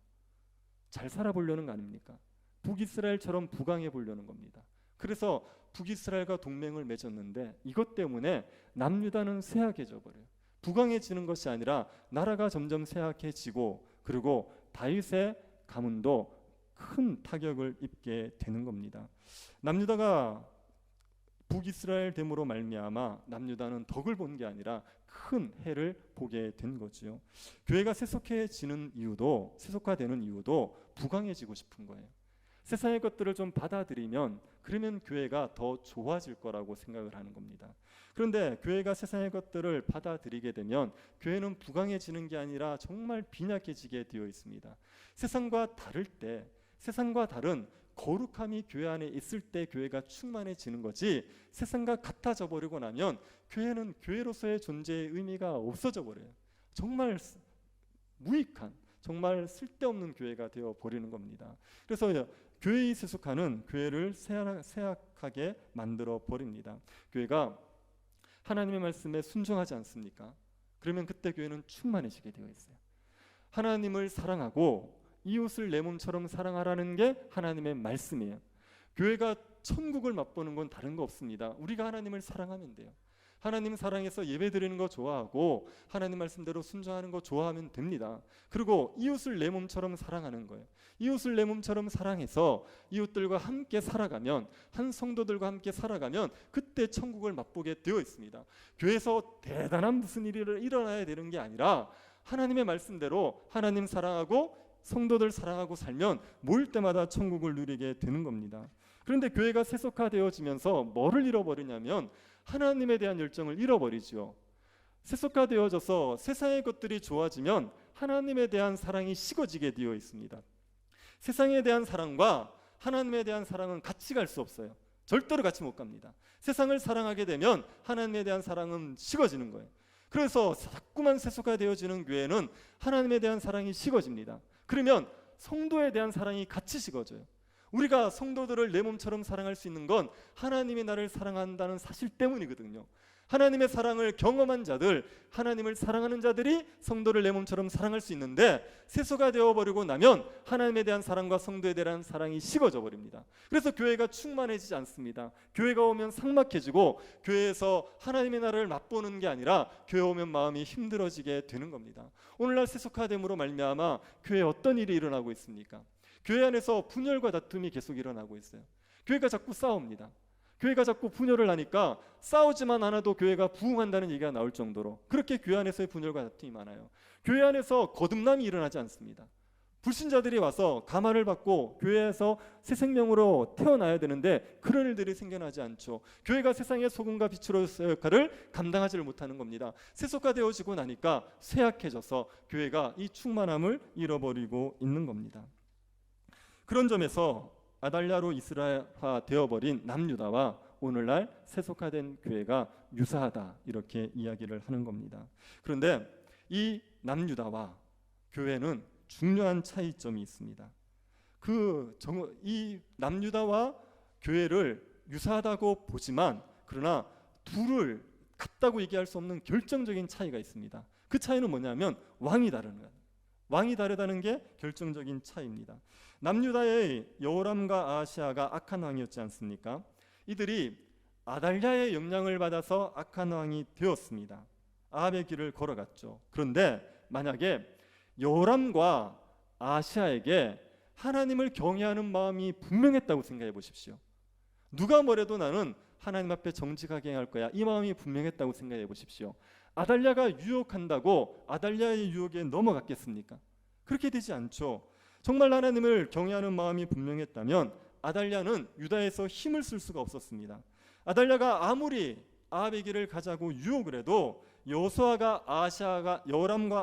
잘 살아보려는 거 아닙니까? 북이스라엘처럼 부강해 보려는 겁니다. 그래서 북이스라엘과 동맹을 맺었는데 이것 때문에 남유다는 쇠약해져 버려요. 부강해지는 것이 아니라 나라가 점점 쇠약해지고 그리고 다윗의 가문도 큰 타격을 입게 되는 겁니다. 남유다가 북이스라엘 됨으로 말미암아 남유다는 덕을 본 게 아니라 큰 해를 보게 된 거지요. 교회가 세속화되는 이유도 부강해지고 싶은 거예요. 세상의 것들을 좀 받아들이면 그러면 교회가 더 좋아질 거라고 생각을 하는 겁니다. 그런데 교회가 세상의 것들을 받아들이게 되면 교회는 부강해지는 게 아니라 정말 빈약해지게 되어 있습니다. 세상과 다른 거룩함이 교회 안에 있을 때 교회가 충만해지는 거지, 세상과 같아져 버리고 나면 교회는 교회로서의 존재의 의미가 없어져 버려요. 정말 무익한, 정말 쓸데없는 교회가 되어 버리는 겁니다. 그래서 교회의 세속화는 교회를 쇠약하게 만들어 버립니다. 교회가 하나님의 말씀에 순종하지 않습니까? 그러면 그때 교회는 충만해지게 되어 있어요. 하나님을 사랑하고 이웃을 내 몸처럼 사랑하라는 게 하나님의 말씀이에요. 교회가 천국을 맛보는 건 다른 거 없습니다. 우리가 하나님을 사랑하면 돼요. 하나님 사랑해서 예배드리는 거 좋아하고 하나님 말씀대로 순종하는 거 좋아하면 됩니다. 그리고 이웃을 내 몸처럼 사랑하는 거예요. 이웃을 내 몸처럼 사랑해서 이웃들과 함께 살아가면, 한 성도들과 함께 살아가면 그때 천국을 맛보게 되어 있습니다. 교회에서 대단한 무슨 일이 일어나야 되는 게 아니라 하나님의 말씀대로 하나님 사랑하고 성도들 사랑하고 살면 모일 때마다 천국을 누리게 되는 겁니다. 그런데 교회가 세속화되어지면서 뭐를 잃어버리냐면 하나님에 대한 열정을 잃어버리죠. 세속화되어져서 세상의 것들이 좋아지면 하나님에 대한 사랑이 식어지게 되어 있습니다. 세상에 대한 사랑과 하나님에 대한 사랑은 같이 갈 수 없어요. 절대로 같이 못 갑니다. 세상을 사랑하게 되면 하나님에 대한 사랑은 식어지는 거예요. 그래서 자꾸만 세속화되어지는 교회는 하나님에 대한 사랑이 식어집니다. 그러면 성도에 대한 사랑이 같이 식어져요. 우리가 성도들을 내 몸처럼 사랑할 수 있는 건 하나님이 나를 사랑한다는 사실 때문이거든요. 하나님의 사랑을 경험한 자들, 하나님을 사랑하는 자들이 성도를 내 몸처럼 사랑할 수 있는데 세속화 되어버리고 나면 하나님에 대한 사랑과 성도에 대한 사랑이 식어져 버립니다. 그래서 교회가 충만해지지 않습니다. 교회가 오면 삭막해지고 교회에서 하나님의 나라를 맛보는 게 아니라 교회 오면 마음이 힘들어지게 되는 겁니다. 오늘날 세속화됨으로 말미암아 교회에 어떤 일이 일어나고 있습니까? 교회 안에서 분열과 다툼이 계속 일어나고 있어요. 교회가 자꾸 싸웁니다. 교회가 자꾸 분열을 하니까 싸우지만 않아도 교회가 부흥한다는 얘기가 나올 정도로 그렇게 교회 안에서의 분열과 다툼이 많아요. 교회 안에서 거듭남이 일어나지 않습니다. 불신자들이 와서 감화를 받고 교회에서 새 생명으로 태어나야 되는데 그런 일들이 생겨나지 않죠. 교회가 세상의 소금과 빛으로서의 역할을 감당하지를 못하는 겁니다. 세속화되어지고 나니까 쇠약해져서 교회가 이 충만함을 잃어버리고 있는 겁니다. 그런 점에서 아달랴로 이스라엘화 되어버린 남유다와 오늘날 세속화된 교회가 유사하다, 이렇게 이야기를 하는 겁니다. 그런데 이 남유다와 교회는 중요한 차이점이 있습니다. 이 남유다와 교회를 유사하다고 보지만 그러나 둘을 같다고 얘기할 수 없는 결정적인 차이가 있습니다. 그 차이는 뭐냐면 왕이 다른 거예요. 왕이 다르다는 게 결정적인 차이입니다. 남유다의 여호람과 아하시아가 악한 왕이었지 않습니까? 이들이 아달랴의 영향을 받아서 악한 왕이 되었습니다. 아합의 길을 걸어갔죠. 그런데 만약에 여호람과 아하시아에게 하나님을 경외하는 마음이 분명했다고 생각해 보십시오. 누가 뭐래도 나는 하나님 앞에 정직하게 행할 거야, 이 마음이 분명했다고 생각해 보십시오. 아달랴가 유혹한다고 아달랴의 유혹에 넘어갔겠습니까? 그렇게 되지 않죠. 정말 하나님을 경외하는 마음이 분명했다면 아달랴는 유다에서 힘을 쓸 수가 없었습니다. 아달랴가 아무리 아합의 길을 가자고 유혹을 해도 여호람과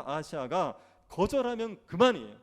아하시아가 거절하면 그만이에요.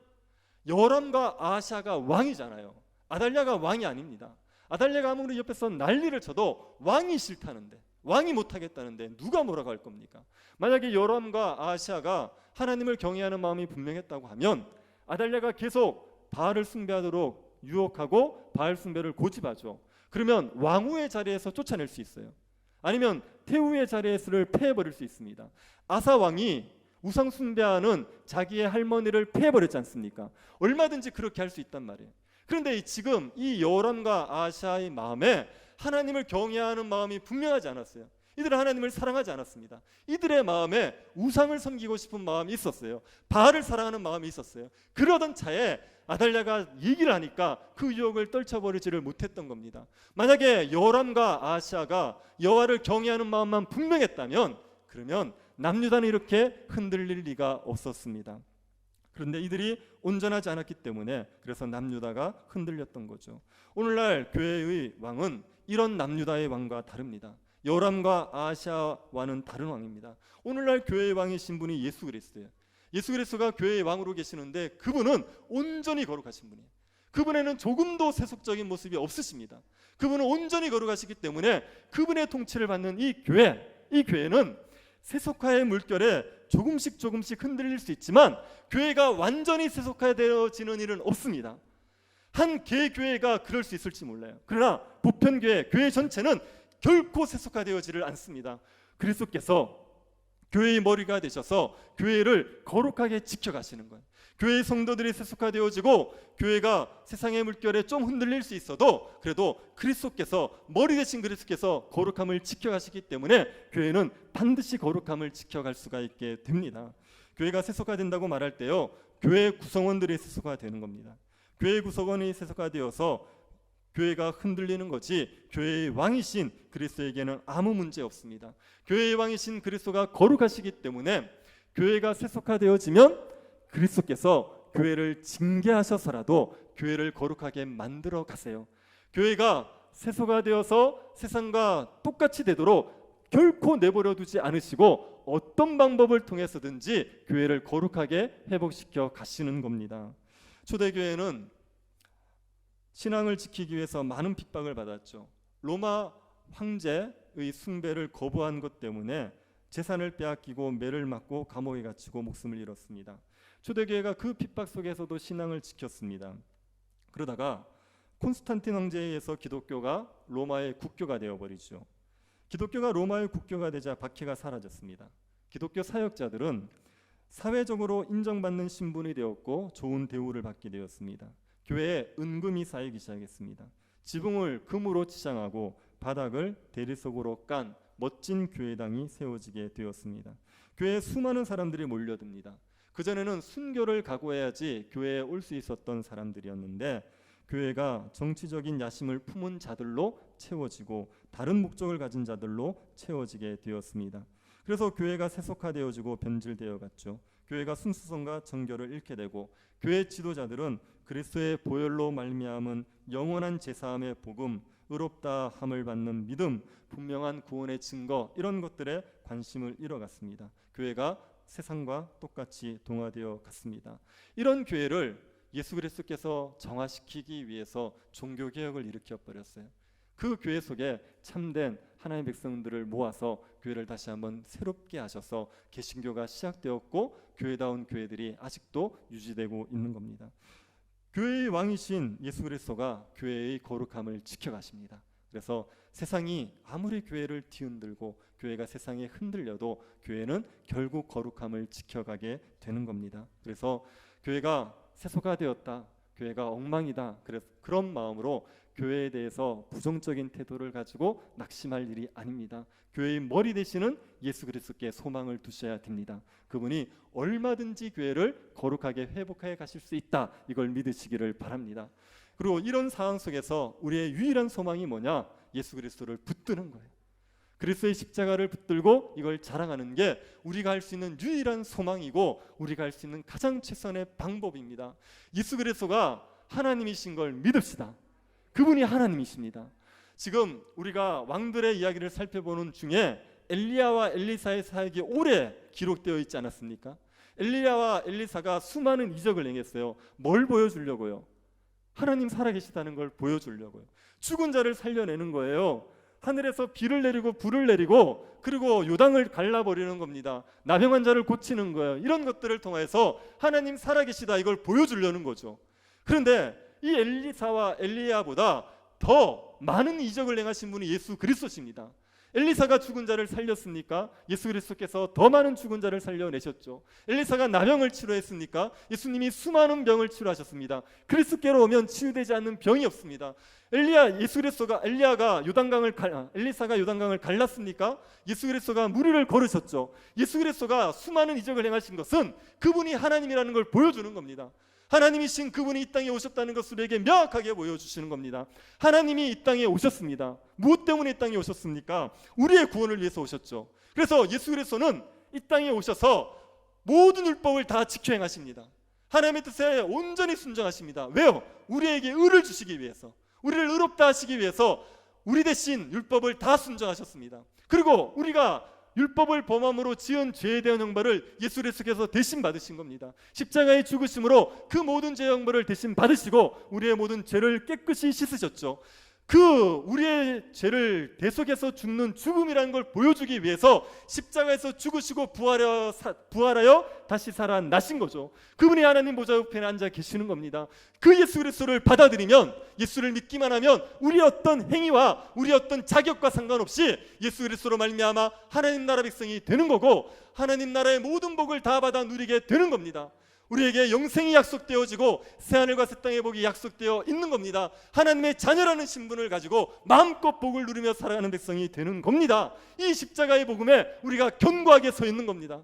여호람과 아하시아가 왕이잖아요. 아달랴가 왕이 아닙니다. 아달랴가 아무리 옆에서 난리를 쳐도 왕이 싫다는데, 왕이 못하겠다는데 누가 뭐라고 할 겁니까? 만약에 여호람과 아하시아가 하나님을 경외하는 마음이 분명했다고 하면 아달랴가 계속 바알을 숭배하도록 유혹하고 바알 숭배를 고집하죠. 그러면 왕후의 자리에서 쫓아낼 수 있어요. 아니면 태후의 자리에서를 패해버릴 수 있습니다. 아사 왕이 우상 숭배하는 자기의 할머니를 패해버렸지 않습니까? 얼마든지 그렇게 할 수 있단 말이에요. 그런데 지금 이 여호람과 아하시아의 마음에 하나님을 경외하는 마음이 분명하지 않았어요. 이들은 하나님을 사랑하지 않았습니다. 이들의 마음에 우상을 섬기고 싶은 마음이 있었어요. 바알을 사랑하는 마음이 있었어요. 그러던 차에 아달랴가 얘기를 하니까 그 유혹을 떨쳐버리지를 못했던 겁니다. 만약에 여호람과 아하시아가 여호와를 경외하는 마음만 분명했다면 그러면 남유다는 이렇게 흔들릴 리가 없었습니다. 그런데 이들이 온전하지 않았기 때문에 그래서 남유다가 흔들렸던 거죠. 오늘날 교회의 왕은 이런 남유다의 왕과 다릅니다. 여호람과 아하시아와는 다른 왕입니다. 오늘날 교회의 왕이신 분이 예수 그리스도예요. 예수 그리스도가 교회의 왕으로 계시는데 그분은 온전히 거룩하신 분이에요. 그분에는 조금도 세속적인 모습이 없으십니다. 그분은 온전히 거룩하시기 때문에 그분의 통치를 받는 이 교회는 세속화의 물결에 조금씩 흔들릴 수 있지만 교회가 완전히 세속화되어지는 일은 없습니다. 한 개교회가 그럴 수 있을지 몰라요. 그러나 보편교회, 교회 전체는 결코 세속화되어지를 않습니다. 그리스도께서 교회의 머리가 되셔서 교회를 거룩하게 지켜가시는 거예요. 교회의 성도들이 세속화되어지고 교회가 세상의 물결에 좀 흔들릴 수 있어도 그래도 그리스도께서, 머리 되신 그리스도께서 거룩함을 지켜가시기 때문에 교회는 반드시 거룩함을 지켜갈 수가 있게 됩니다. 교회가 세속화된다고 말할 때요, 교회 구성원들이 세속화되는 겁니다. 교회 구성원이 세속화되어서 교회가 흔들리는 거지 교회의 왕이신 그리스도에게는 아무 문제 없습니다. 교회의 왕이신 그리스도가 거룩하시기 때문에 교회가 세속화되어지면 그리스도께서 교회를 징계하셔서라도 교회를 거룩하게 만들어 가세요. 교회가 세속화되어서 세상과 똑같이 되도록 결코 내버려 두지 않으시고 어떤 방법을 통해서든지 교회를 거룩하게 회복시켜 가시는 겁니다. 초대교회는 신앙을 지키기 위해서 많은 핍박을 받았죠. 로마 황제의 숭배를 거부한 것 때문에 재산을 빼앗기고 매를 맞고 감옥에 갇히고 목숨을 잃었습니다. 초대교회가 그 핍박 속에서도 신앙을 지켰습니다. 그러다가 콘스탄틴 황제에 의해서 기독교가 로마의 국교가 되어버리죠. 기독교가 로마의 국교가 되자 박해가 사라졌습니다. 기독교 사역자들은 사회적으로 인정받는 신분이 되었고 좋은 대우를 받게 되었습니다. 교회에 은금이 쌓이기 시작했습니다. 지붕을 금으로 치장하고 바닥을 대리석으로 깐 멋진 교회당이 세워지게 되었습니다. 교회에 수많은 사람들이 몰려듭니다. 그전에는 순교를 각오해야지 교회에 올 수 있었던 사람들이었는데 교회가 정치적인 야심을 품은 자들로 채워지고 다른 목적을 가진 자들로 채워지게 되었습니다. 그래서 교회가 세속화되어지고 변질되어 갔죠. 교회가 순수성과 정결을 잃게 되고 교회 지도자들은 그리스도의 보혈로 말미암은 영원한 제사함의 복음, 의롭다 함을 받는 믿음, 분명한 구원의 증거, 이런 것들에 관심을 잃어갔습니다. 교회가 세상과 똑같이 동화되어 갔습니다. 이런 교회를 예수 그리스도께서 정화시키기 위해서 종교개혁을 일으켜버렸어요. 그 교회 속에 참된 하나님의 백성들을 모아서 교회를 다시 한번 새롭게 하셔서 개신교가 시작되었고 교회다운 교회들이 아직도 유지되고 있는 겁니다. 교회의 왕이신 예수 그리스도가 교회의 거룩함을 지켜가십니다. 그래서 세상이 아무리 교회를 뒤흔들고 교회가 세상에 흔들려도 교회는 결국 거룩함을 지켜가게 되는 겁니다. 그래서 교회가 세소가 되었다, 교회가 엉망이다, 그래서 그런 마음으로 교회에 대해서 부정적인 태도를 가지고 낙심할 일이 아닙니다. 교회의 머리 되시는 예수 그리스도께 소망을 두셔야 됩니다. 그분이 얼마든지 교회를 거룩하게 회복해 가실 수 있다, 이걸 믿으시기를 바랍니다. 그리고 이런 상황 속에서 우리의 유일한 소망이 뭐냐? 예수 그리스도를 붙드는 거예요. 그리스도의 십자가를 붙들고 이걸 자랑하는 게 우리가 할 수 있는 유일한 소망이고 우리가 할 수 있는 가장 최선의 방법입니다. 예수 그리스도가 하나님이신 걸 믿읍시다. 그분이 하나님이십니다. 지금 우리가 왕들의 이야기를 살펴보는 중에 엘리야와 엘리사의 사역이 오래 기록되어 있지 않았습니까? 엘리야와 엘리사가 수많은 이적을 행했어요. 뭘 보여주려고요? 하나님 살아계시다는 걸 보여주려고요. 죽은 자를 살려내는 거예요. 하늘에서 비를 내리고 불을 내리고 그리고 요단을 갈라버리는 겁니다. 나병한 자를 고치는 거예요. 이런 것들을 통해서 하나님 살아계시다, 이걸 보여주려는 거죠. 그런데 이 엘리사와 엘리야보다 더 많은 이적을 행하신 분이 예수 그리스도십니다. 엘리사가 죽은 자를 살렸습니까? 예수 그리스도께서 더 많은 죽은 자를 살려내셨죠. 엘리사가 나병을 치료했습니까? 예수님이 수많은 병을 치료하셨습니다. 그리스도께로 오면 치유되지 않는 병이 없습니다. 엘리사가 요단강을 갈랐습니까? 예수 그리스도가 무리를 걸으셨죠. 예수 그리스도가 수많은 이적을 행하신 것은 그분이 하나님이라는 걸 보여주는 겁니다. 하나님이신 그분이 이 땅에 오셨다는 것을 우리에게 명확하게 보여주시는 겁니다. 하나님이 이 땅에 오셨습니다. 무엇 때문에 이 땅에 오셨습니까? 우리의 구원을 위해서 오셨죠. 그래서 예수 그리스도는 이 땅에 오셔서 모든 율법을 다 지켜 행하십니다. 하나님의 뜻에 온전히 순종하십니다. 왜요? 우리에게 의를 주시기 위해서, 우리를 의롭다 하시기 위해서 우리 대신 율법을 다 순종하셨습니다. 그리고 우리가 율법을 범함으로 지은 죄에 대한 형벌을 예수 그리스도께서 대신 받으신 겁니다. 십자가의 죽으심으로 그 모든 죄의 형벌을 대신 받으시고 우리의 모든 죄를 깨끗이 씻으셨죠. 우리의 죄를 대속해서 죽는 죽음이라는 걸 보여주기 위해서 십자가에서 죽으시고 부활하여 다시 살아나신 거죠. 그분이 하나님 보좌 우편에 앉아 계시는 겁니다. 그 예수 그리스도를 받아들이면, 예수를 믿기만 하면 우리의 어떤 행위와 우리의 어떤 자격과 상관없이 예수 그리스도로 말미암아 하나님 나라 백성이 되는 거고 하나님 나라의 모든 복을 다 받아 누리게 되는 겁니다. 우리에게 영생이 약속되어지고 새하늘과 새 땅의 복이 약속되어 있는 겁니다. 하나님의 자녀라는 신분을 가지고 마음껏 복을 누리며 살아가는 백성이 되는 겁니다. 이 십자가의 복음에 우리가 견고하게 서 있는 겁니다.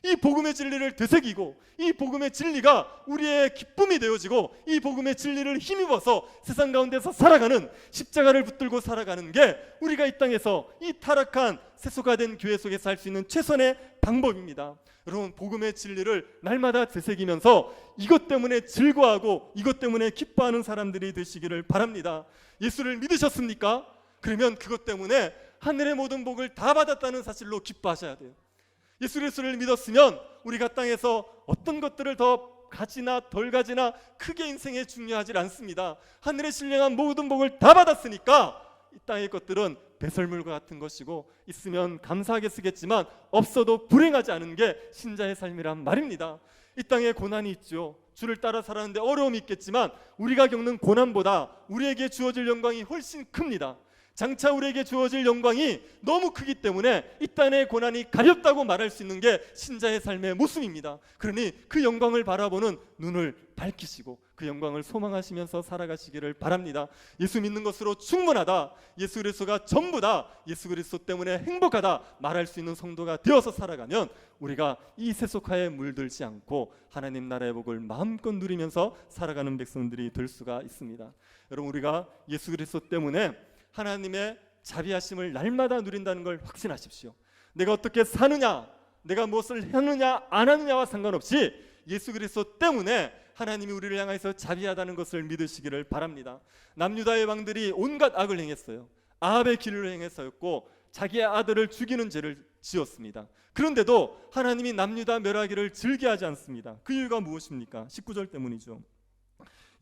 이 복음의 진리를 되새기고 이 복음의 진리가 우리의 기쁨이 되어지고 이 복음의 진리를 힘입어서 세상 가운데서 살아가는, 십자가를 붙들고 살아가는 게 우리가 이 땅에서 이 타락한 세소가 된 교회 속에서 할 수 있는 최선의 방법입니다. 여러분, 복음의 진리를 날마다 되새기면서 이것 때문에 즐거워하고 이것 때문에 기뻐하는 사람들이 되시기를 바랍니다. 예수를 믿으셨습니까? 그러면 그것 때문에 하늘의 모든 복을 다 받았다는 사실로 기뻐하셔야 돼요. 예수 그리스도를 믿었으면 우리가 땅에서 어떤 것들을 더 가지나 덜 가지나 크게 인생에 중요하지 않습니다. 하늘에 신령한 모든 복을 다 받았으니까 이 땅의 것들은 배설물과 같은 것이고 있으면 감사하게 쓰겠지만 없어도 불행하지 않은 게 신자의 삶이란 말입니다. 이 땅에 고난이 있죠. 주를 따라 살았는데 어려움이 있겠지만 우리가 겪는 고난보다 우리에게 주어질 영광이 훨씬 큽니다. 장차 우리에게 주어질 영광이 너무 크기 때문에 이 땅의 고난이 가볍다고 말할 수 있는 게 신자의 삶의 모습입니다. 그러니 그 영광을 바라보는 눈을 밝히시고 그 영광을 소망하시면서 살아가시기를 바랍니다. 예수 믿는 것으로 충분하다, 예수 그리스도가 전부다, 예수 그리스도 때문에 행복하다 말할 수 있는 성도가 되어서 살아가면 우리가 이 세속화에 물들지 않고 하나님 나라의 복을 마음껏 누리면서 살아가는 백성들이 될 수가 있습니다. 여러분, 우리가 예수 그리스도 때문에 하나님의 자비하심을 날마다 누린다는 걸 확신하십시오. 내가 어떻게 사느냐, 내가 무엇을 하느냐 안 하느냐와 상관없이 예수 그리스도 때문에 하나님이 우리를 향해서 자비하다는 것을 믿으시기를 바랍니다. 남유다의 왕들이 온갖 악을 행했어요. 아합의 길을 행했었고 자기의 아들을 죽이는 죄를 지었습니다. 그런데도 하나님이 남유다 멸하기를 즐겨하지 않습니다. 그 이유가 무엇입니까? 19절 때문이죠.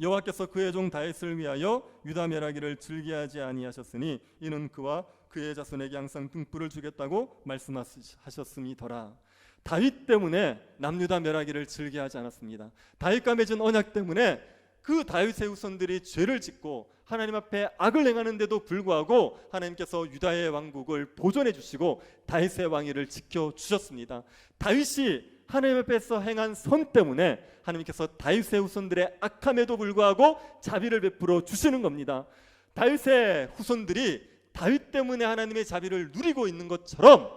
여호와께서 그의 종 다윗을 위하여 유다 멸하기를 즐겨하지 아니하셨으니 이는 그와 그의 자손에게 항상 등불을 주겠다고 말씀하셨음이더라. 다윗 때문에 남유다 멸하기를 즐겨하지 않았습니다. 다윗과 맺은 언약 때문에 그 다윗의 후손들이 죄를 짓고 하나님 앞에 악을 행하는데도 불구하고 하나님께서 유다의 왕국을 보존해 주시고 다윗의 왕위를 지켜주셨습니다. 다윗이 하나님 앞에서 행한 선 때문에 하나님께서 다윗의 후손들의 악함에도 불구하고 자비를 베풀어 주시는 겁니다. 다윗의 후손들이 다윗 때문에 하나님의 자비를 누리고 있는 것처럼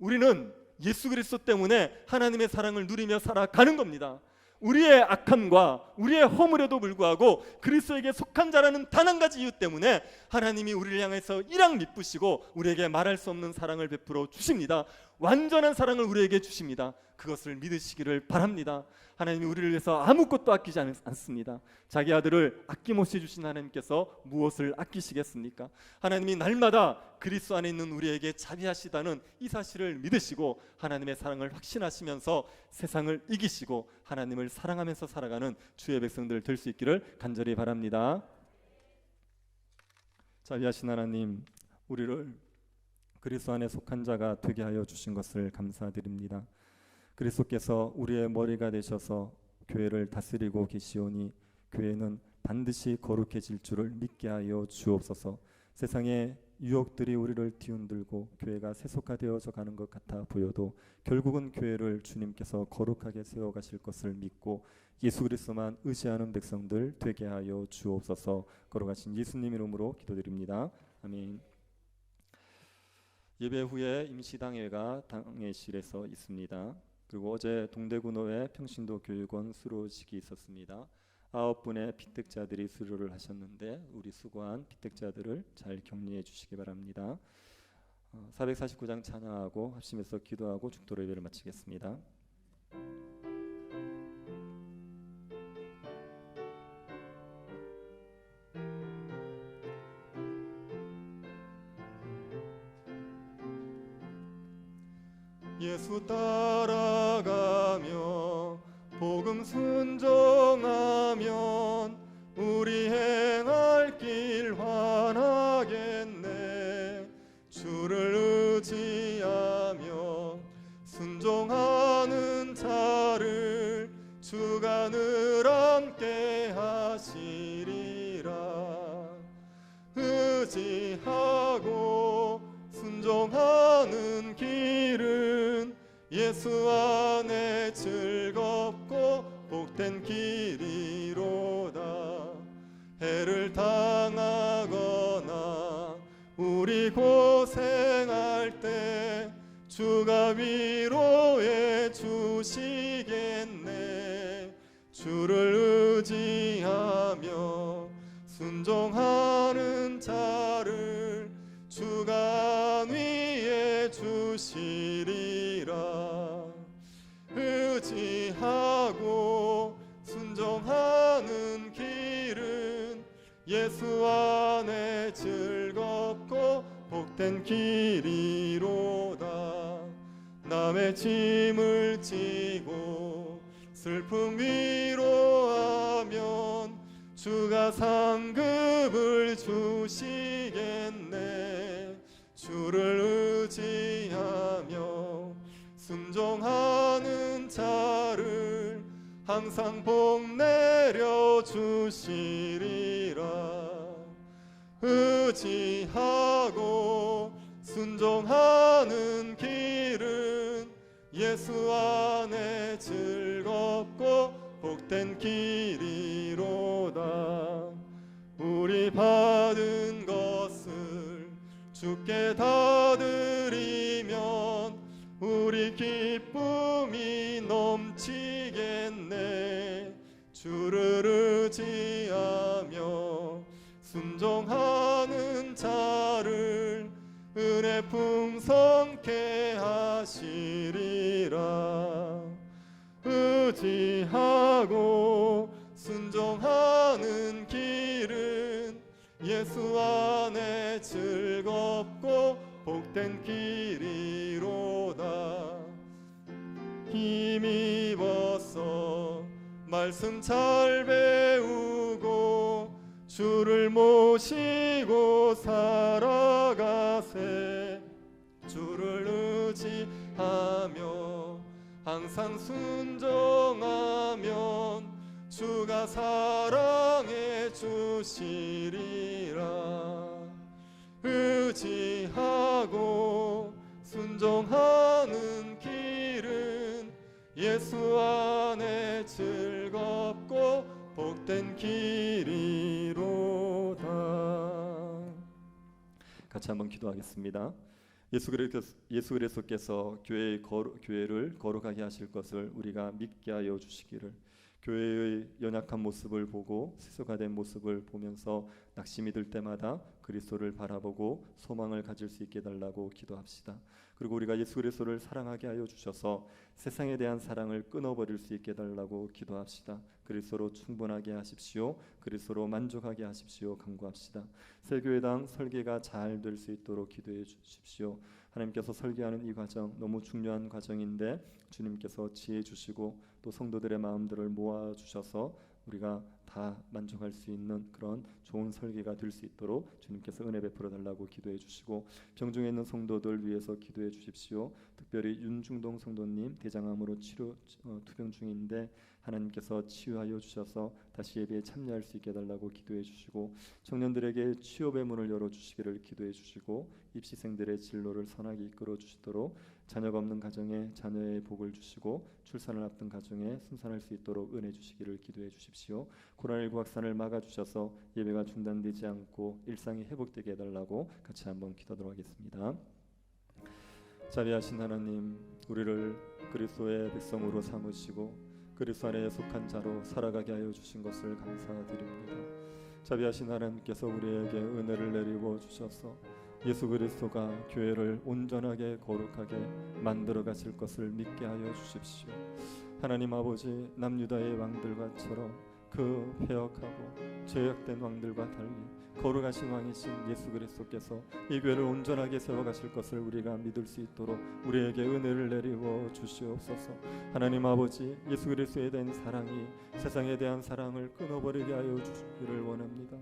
우리는 예수 그리스도 때문에 하나님의 사랑을 누리며 살아가는 겁니다. 우리의 악함과 우리의 허물에도 불구하고 그리스도에게 속한 자라는 단 한 가지 이유 때문에 하나님이 우리를 향해서 일랑 미쁘시고 우리에게 말할 수 없는 사랑을 베풀어 주십니다. 완전한 사랑을 우리에게 주십니다. 그것을 믿으시기를 바랍니다. 하나님이 우리를 위해서 아무것도 아끼지 않습니다. 자기 아들을 아낌없이 주신 하나님께서 무엇을 아끼시겠습니까? 하나님이 날마다 그리스도 안에 있는 우리에게 자비하시다는 이 사실을 믿으시고 하나님의 사랑을 확신하시면서 세상을 이기시고 하나님을 사랑하면서 살아가는 주의 백성들 될 수 있기를 간절히 바랍니다. 자비하신 하나님, 우리를 그리스도 안에 속한 자가 되게 하여 주신 것을 감사드립니다. 그리스도께서 우리의 머리가 되셔서 교회를 다스리고 계시오니 교회는 반드시 거룩해질 줄을 믿게 하여 주옵소서. 세상의 유혹들이 우리를 뒤흔들고 교회가 세속화되어져 가는 것 같아 보여도 결국은 교회를 주님께서 거룩하게 세워가실 것을 믿고 예수 그리스도만 의지하는 백성들 되게 하여 주옵소서. 걸어가신 예수님 이름으로 기도드립니다. 아멘. 예배 후에 임시당회가 당회실에서 있습니다. 그리고 어제 동대구노회 평신도 교육원 수료식이 있었습니다. 9분의 피택자들이 수료를 하셨는데 우리 수고한 피택자들을 잘 격려해 주시기 바랍니다. 449장 찬양하고 합심해서 기도하고 축도로 예배를 마치겠습니다. 예수 따라가며 복음 순종하면 우리 행할 길 환하겠네. 주를 의지하며 순종하는 자를 주가 늘 함께 하시리라. 의지하고 순종하는 길은 예수 안에 즐겁고 복된 길이로다. 해를 당하거나 우리 고생할 때 주가 위로해 주시겠네. 주를 의지하며 순종하는 자를 주가 안위해 주시리라. 의지하고 순종하는 길은 예수 안에 즐겁고 복된 길이로다. 남의 짐을 지고 슬픔 위로하면 주가 상급을 주시겠네. 주를 의지하며 순종하는 자를 항상 복 내려 주시리라. 의지하고 순종하는 길은 예수 안에 즐겁고 복된 길이로다. 우리 받은 것을 주께 다 드리면 우리 기쁨이 넘치겠네. 주를 의지하며 순종하는 자를 은혜 풍성케 하시리라. 의지하고 순종하는 길은 예수 안에 즐겁고 복된 길이로다. 힘입어서 말씀 잘 배우고 주를 모시고 살아가세. 주를 의지하며 항상 순종하면 주가 사랑해 주시리라. 의지하고 순종하는 길은 예수 안에 즐겁고 복된 길이로다. 같이 한번 기도하겠습니다. 예수 그리스도께서 교회를 거룩하게 하실 것을 우리가 믿게 하여 주시기를, 교회의 연약한 모습을 보고 실수가 된 모습을 보면서 낙심이 들 때마다 그리스도를 바라보고 소망을 가질 수 있게 해달라고 기도합시다. 그리고 우리가 예수 그리스도를 사랑하게 하여 주셔서 세상에 대한 사랑을 끊어버릴 수 있게 해달라고 기도합시다. 그리스도로 충분하게 하십시오. 그리스도로 만족하게 하십시오. 간구합시다. 새교회당 설계가 잘 될 수 있도록 기도해 주십시오. 하나님께서 설계하는 이 과정 너무 중요한 과정인데 주님께서 지혜 주시고 또 성도들의 마음들을 모아 주셔서 우리가 다 만족할 수 있는 그런 좋은 설계가 될 수 있도록 주님께서 은혜 베풀어 달라고 기도해 주시고, 병중에 있는 성도들 위해서 기도해 주십시오. 특별히 윤중동 성도님 대장암으로 투병 중인데 하나님께서 치유하여 주셔서 다시 예배에 참여할 수 있게 해달라고 기도해 주시고, 청년들에게 취업의 문을 열어주시기를 기도해 주시고, 입시생들의 진로를 선하게 이끌어 주시도록 자녀가 없는 가정에 자녀의 복을 주시고, 출산을 앞둔 가정에 순산할 수 있도록 은혜 주시기를 기도해 주십시오. 코로나19 확산을 막아주셔서 예배가 중단되지 않고 일상이 회복되게 해달라고 같이 한번 기도하도록 하겠습니다. 자비하신 하나님, 우리를 그리스도의 백성으로 삼으시고 그리스도 안에 속한 자로 살아가게 하여 주신 것을 감사드립니다. 자비하신 하나님께서 우리에게 은혜를 내리고 주셔서 예수 그리스도가 교회를 온전하게 거룩하게 만들어 가실 것을 믿게 하여 주십시오. 하나님 아버지, 남유다의 왕들과처럼 그 패역하고 죄악된 왕들과 달리 거룩하신 왕이신 예수 그리스도께서 이 교회를 온전하게 세워가실 것을 우리가 믿을 수 있도록 우리에게 은혜를 내리워 주시옵소서. 하나님 아버지, 예수 그리스도에 대한 사랑이 세상에 대한 사랑을 끊어버리게 하여 주시기를 원합니다.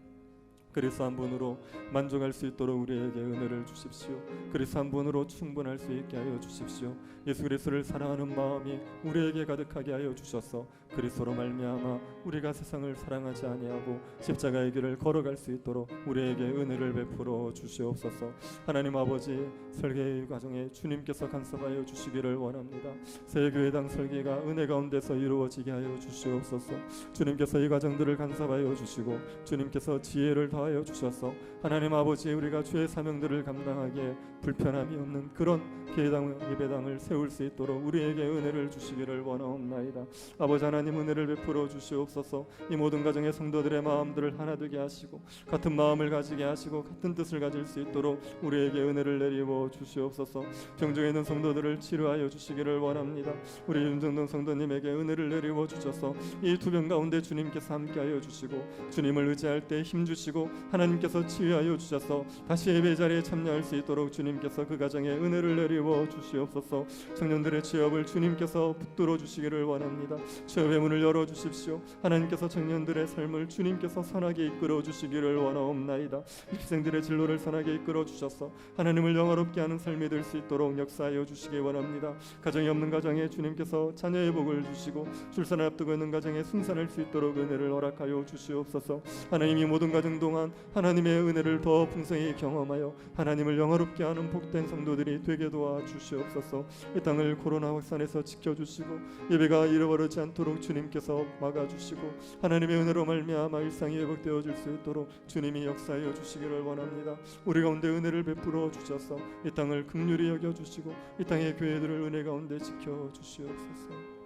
그리스도 한 분으로 만족할 수 있도록 우리에게 은혜를 주십시오. 그리스도 한 분으로 충분할 수 있게 하여 주십시오. 예수 그리스도를 사랑하는 마음이 우리에게 가득하게 하여 주셔서 그리스도로 말미암아 우리가 세상을 사랑하지 아니하고 십자가의 길을 걸어갈 수 있도록 우리에게 은혜를 베풀어 주시옵소서. 하나님 아버지, 설계의 과정에 주님께서 간섭하여 주시기를 원합니다. 새 교회당 설계가 은혜 가운데서 이루어지게 하여 주시옵소서. 주님께서 이 과정들을 간섭하여 주시고 주님께서 지혜를 더하여 주셔서 하나님 아버지, 우리가 주의 사명들을 감당하기에 불편함이 없는 그런 예배당을 세울 수 있도록 우리에게 은혜를 주시기를 원하옵나이다. 아버지 하나님, 은혜를 베풀어 주시옵소서. 이 모든 가정의 성도들의 마음들을 하나 되게 하시고 같은 마음을 가지게 하시고 같은 뜻을 가질 수 있도록 우리에게 은혜를 내리워 주시옵소서. 병중에 있는 성도들을 치료하여 주시기를 원합니다. 우리 윤정동 성도님에게 은혜를 내리워 주셔서 이 두 병 가운데 주님께서 함께하여 주시고 주님을 의지할 때 힘주시고 하나님께서 치유하여 주셔서 다시 예배 자리에 참여할 수 있도록 주님께서 그 가정에 은혜를 내리워 주시옵소서. 청년들의 취업을 주님께서 붙들어 주시기를 원합니다. 취업의 문을 열어 주십시오. 하나님께서 청년들의 삶을 주님께서 선하게 이끌어 주시기를 원하옵나이다. 입시생들의 진로를 선하게 이끌어 주셔서 하나님을 영화롭게 하는 삶이 될 수 있도록 역사하여 주시기 원합니다. 가정이 없는 가정에 주님께서 자녀의 복을 주시고 출산을 앞두고 있는 가정에 순산할 수 있도록 은혜를 허락하여 주시옵소서. 하나님이 모든 가정 동안 하나님의 은혜를 더 풍성히 경험하여 하나님을 영화롭게 하는 복된 성도들이 되게 도와 주시옵소서. 이 땅을 코로나 확산에서 지켜주시고 예배가 잃어버리지 않도록 주님께서 막아주시고 하나님의 은혜로 말미암아 일상이 회복되어질 수 있도록 주님이 역사하여 주시기를 원합니다. 우리 가운데 은혜를 베풀어 주셔서 이 땅을 긍휼히 여겨주시고 이 땅의 교회들을 은혜 가운데 지켜주시옵소서.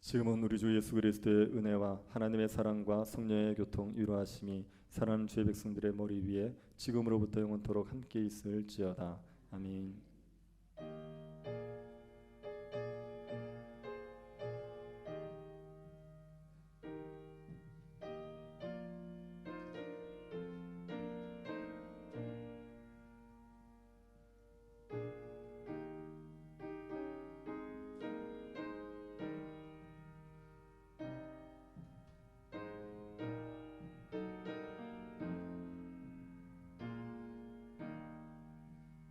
지금은 우리 주 예수 그리스도의 은혜와 하나님의 사랑과 성령의 교통 위로하심이 사랑하는 주의 백성들의 머리 위에 지금으로부터 영원토록 함께 있을지어다. 아멘.